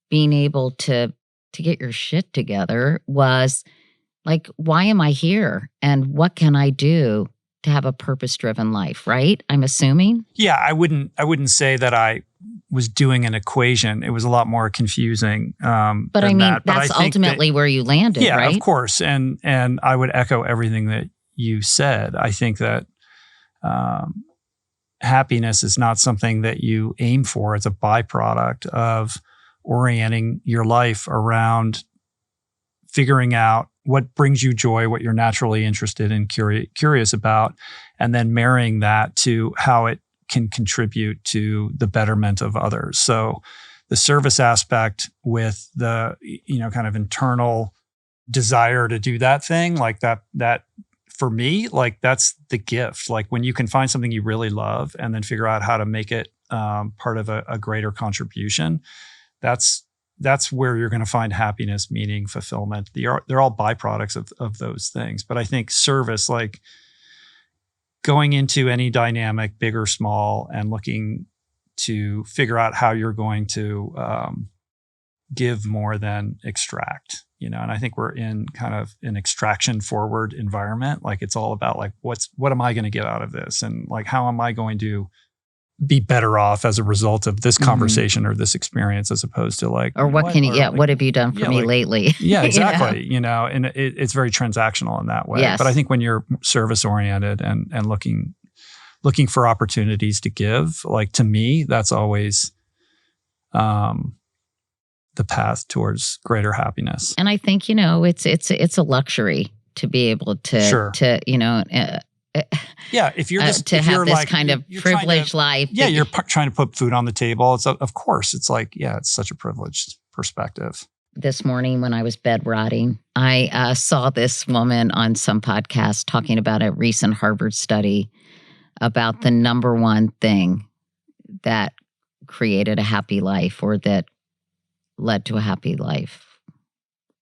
S1: being able to get your shit together was like, why am I here? And what can I do to have a purpose-driven life, right? I'm assuming?
S2: Yeah, I wouldn't say that I was doing an equation. It was a lot more confusing.
S1: But I mean, that's ultimately where you landed,
S2: yeah,
S1: right?
S2: Yeah, of course. And I would echo everything that you said. I think that happiness is not something that you aim for. It's a byproduct of orienting your life around figuring out what brings you joy, what you're naturally interested in, curious about, and then marrying that to how it can contribute to the betterment of others. So the service aspect with the, kind of internal desire to do that thing, like that for me, like that's the gift. Like when you can find something you really love and then figure out how to make it part of a greater contribution, that's where you're going to find happiness, meaning, fulfillment. They're all byproducts of those things. But I think service, like going into any dynamic, big or small, and looking to figure out how you're going to give more than extract, and I think we're in kind of an extraction forward environment. Like it's all about like, what am I going to get out of this? And like, how am I going to be better off as a result of this conversation or this experience, as opposed to like,
S1: or what have you done for me lately?
S2: Yeah, exactly. And it's very transactional in that way.
S1: Yes.
S2: But I think when you're service oriented and looking for opportunities to give, like to me, that's always the path towards greater happiness.
S1: And I think, it's a luxury to be able to
S2: if you're just
S1: to
S2: if
S1: have
S2: you're
S1: this
S2: like,
S1: kind of privileged life.
S2: Yeah, you're trying to put food on the table. It's of course, it's like, it's such a privileged perspective.
S1: This morning when I was bed rotting, I saw this woman on some podcast talking about a recent Harvard study about the number one thing that created a happy life or that led to a happy life.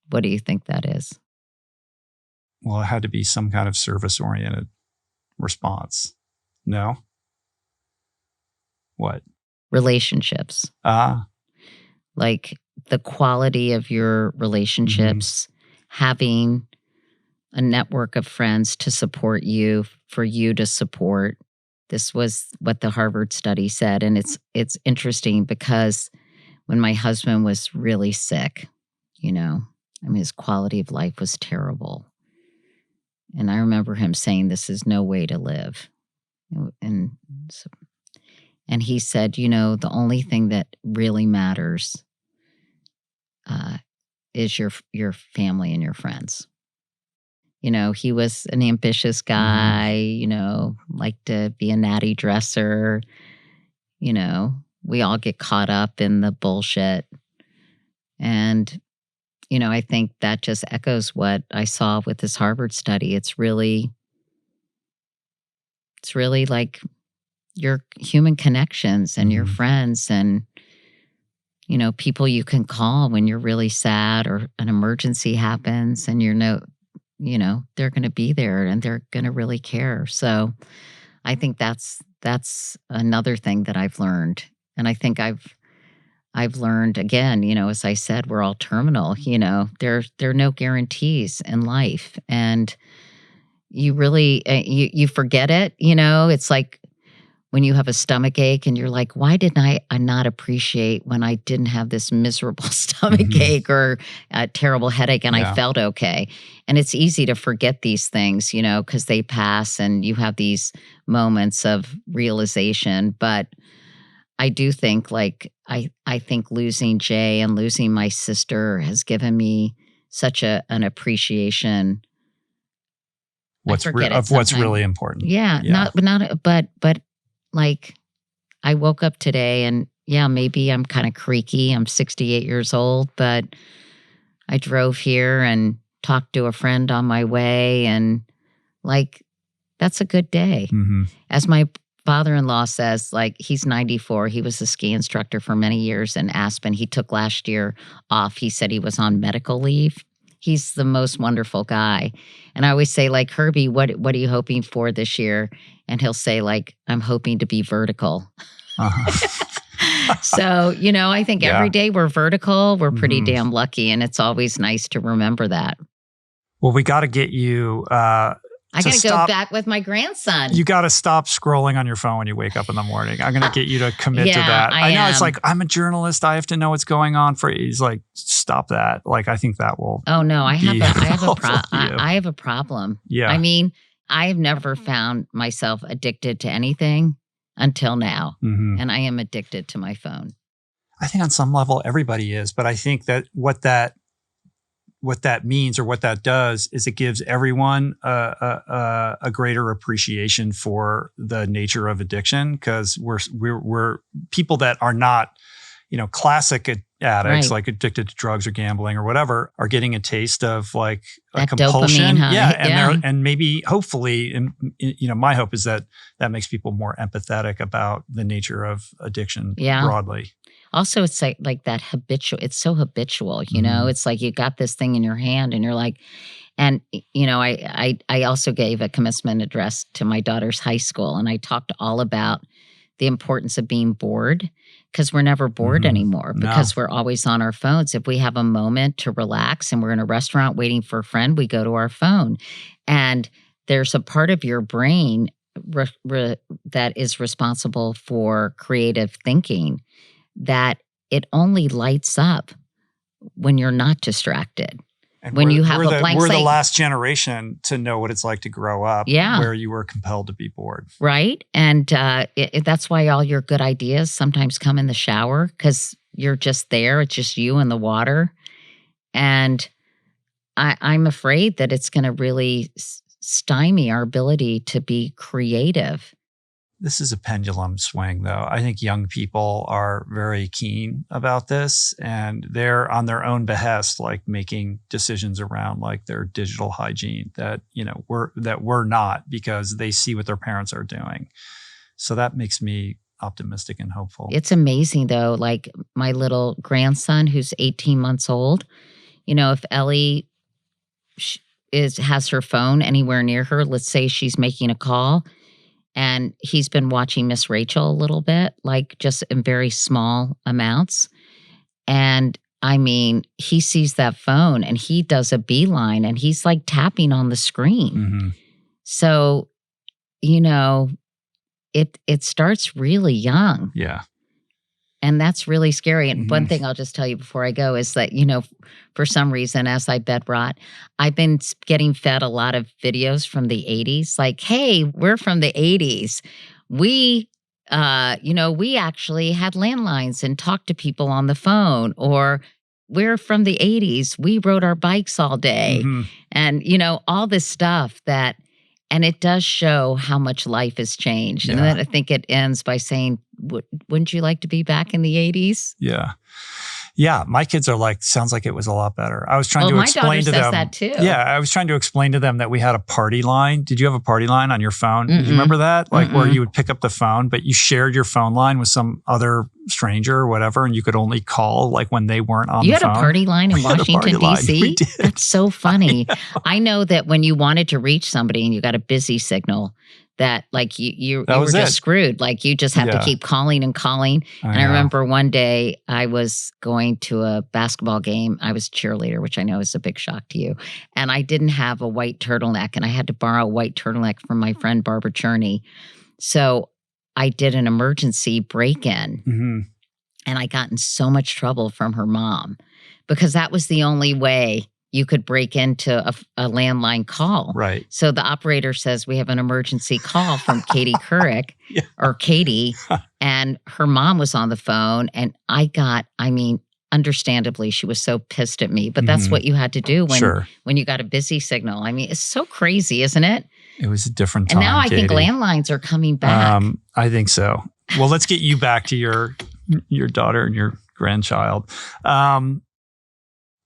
S1: What do you think that is?
S2: Well, it had to be some kind of service-oriented response. No? What?
S1: Relationships. Like the quality of your relationships, having a network of friends to support you, for you to support. This was what the Harvard study said. And it's interesting because when my husband was really sick, his quality of life was terrible. And I remember him saying, this is no way to live. And he said, the only thing that really matters is your family and your friends. He was an ambitious guy, liked to be a natty dresser. We all get caught up in the bullshit. And, I think that just echoes what I saw with this Harvard study. It's really like your human connections and your friends and, people you can call when you're really sad or an emergency happens and they're going to be there and they're going to really care. So I think that's another thing that I've learned. And I think I've learned, again, as I said, we're all terminal, there are no guarantees in life. And you really, you forget it, it's like when you have a stomach ache and you're like, why didn't I not appreciate when I didn't have this miserable stomach ache or a terrible headache and I felt okay. And it's easy to forget these things, because they pass and you have these moments of realization. But I do think I think losing Jay and losing my sister has given me such an appreciation.
S2: What's really important.
S1: Yeah. But like I woke up today and maybe I'm kind of creaky. I'm 68 years old, but I drove here and talked to a friend on my way and like, that's a good day. As my father-in-law says, like he's 94. He was a ski instructor for many years in Aspen. He took last year off. He said he was on medical leave. He's the most wonderful guy. And I always say, like, Herbie, what are you hoping for this year? And he'll say, like, I'm hoping to be vertical. So, I think every day we're vertical. We're pretty damn lucky. And it's always nice to remember that.
S2: Well, we got to get you...
S1: I got to go back with my grandson.
S2: You got to stop scrolling on your phone when you wake up in the morning. I'm going to get you to commit to that. I know it's like, I'm a journalist. I have to know what's going on he's like, stop that. Like, I think that will.
S1: Oh no, I have a problem.
S2: Yeah.
S1: I mean, I've never found myself addicted to anything until now. And I am addicted to my phone.
S2: I think on some level, everybody is. But I think that what that means or what that does is it gives everyone a greater appreciation for the nature of addiction, because we're people that are not, classic addicts, like addicted to drugs or gambling or whatever, are getting a taste of like a
S1: that
S2: compulsion.
S1: Dopamine high.
S2: And maybe hopefully, and my hope is that makes people more empathetic about the nature of addiction broadly. Also,
S1: it's like that habitual. It's so habitual, It's like you got this thing in your hand, and you're like, and I also gave a commencement address to my daughter's high school, and I talked all about the importance of being bored, because we're never bored anymore
S2: No.
S1: because we're always on our phones. If we have a moment to relax and we're in a restaurant waiting for a friend, we go to our phone. And there's a part of your brain that is responsible for creative thinking that it only lights up when you're not distracted.
S2: And
S1: when you have a blank slate.
S2: We're the last generation to know what it's like to grow up where you were compelled to be bored.
S1: Right. And that's why all your good ideas sometimes come in the shower because you're just there. It's just you and the water. And I'm afraid that it's going to really stymie our ability to be creative.
S2: This is a pendulum swing, though. I think young people are very keen about this, and they're on their own behest, like making decisions around like their digital hygiene that we're not, because they see what their parents are doing. So that makes me optimistic and hopeful.
S1: It's amazing, though. Like my little grandson, who's 18 months old. If Ellie has her phone anywhere near her, let's say she's making a call. And he's been watching Miss Rachel a little bit, like just in very small amounts. And I mean, he sees that phone and he does a beeline and he's like tapping on the screen.
S2: Mm-hmm.
S1: So, it starts really young.
S2: Yeah.
S1: And that's really scary. And one thing I'll just tell you before I go is that, for some reason, as I bed rot, I've been getting fed a lot of videos from the 80s. Like, hey, we're from the 80s. We, we actually had landlines and talked to people on the phone. Or we're from the 80s. We rode our bikes all day.
S2: Mm-hmm.
S1: And, all this stuff and it does show how much life has changed. And then I think it ends by saying, wouldn't you like to be back in the 80s?
S2: Yeah. Yeah. My kids are like, sounds like it was a lot better. I was trying to explain to them.
S1: My daughter says that too.
S2: Yeah. I was trying to explain to them that we had a party line. Did you have a party line on your phone? Did you remember that? Like where you would pick up the phone, but you shared your phone line with some other stranger or whatever, and you could only call like when they weren't on the phone.
S1: You had a party line in Washington, D.C.? That's so funny. I know that when you wanted to reach somebody and you got a busy signal, that like you were just screwed. Like you just had to keep calling and calling. I remember one day I was going to a basketball game. I was a cheerleader, which I know is a big shock to you. And I didn't have a white turtleneck, and I had to borrow a white turtleneck from my friend Barbara Cherney. So I did an emergency break-in, and I got in so much trouble from her mom because that was the only way you could break into a landline call.
S2: Right.
S1: So the operator says, we have an emergency call from Katie Couric or Katie. And her mom was on the phone. And understandably, she was so pissed at me. But that's what you had to do when you got a busy signal. I mean, it's so crazy, isn't it?
S2: It was a different time,
S1: And now I think landlines are coming back.
S2: I think so. Well, let's get you back to your daughter and your grandchild.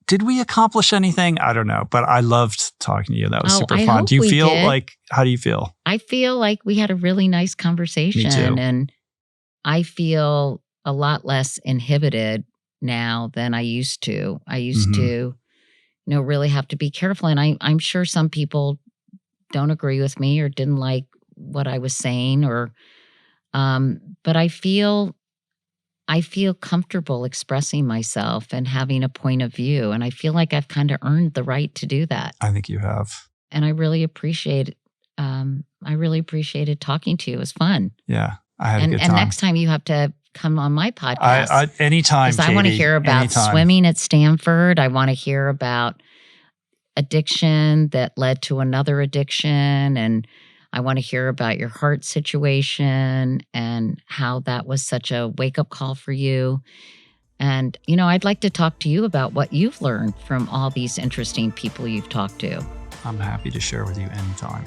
S2: Did we accomplish anything? I don't know, but I loved talking to you. That was super fun. Do you feel like, how do you feel?
S1: I feel like we had a really nice conversation.
S2: Me too.
S1: And I feel a lot less inhibited now than I used to. I used to, really have to be careful. And I'm sure some people don't agree with me or didn't like what I was saying but I feel comfortable expressing myself and having a point of view. And I feel like I've kind of earned the right to do that.
S2: I think you have.
S1: And I really appreciated talking to you. It was fun.
S2: Yeah, I had a good time.
S1: And next time you have to come on my podcast.
S2: Anytime,
S1: Katie. I want to hear about swimming at Stanford. I want to hear about addiction that led to another addiction. And I want to hear about your heart situation and how that was such a wake-up call for you. And, I'd like to talk to you about what you've learned from all these interesting people you've talked to.
S2: I'm happy to share with you anytime.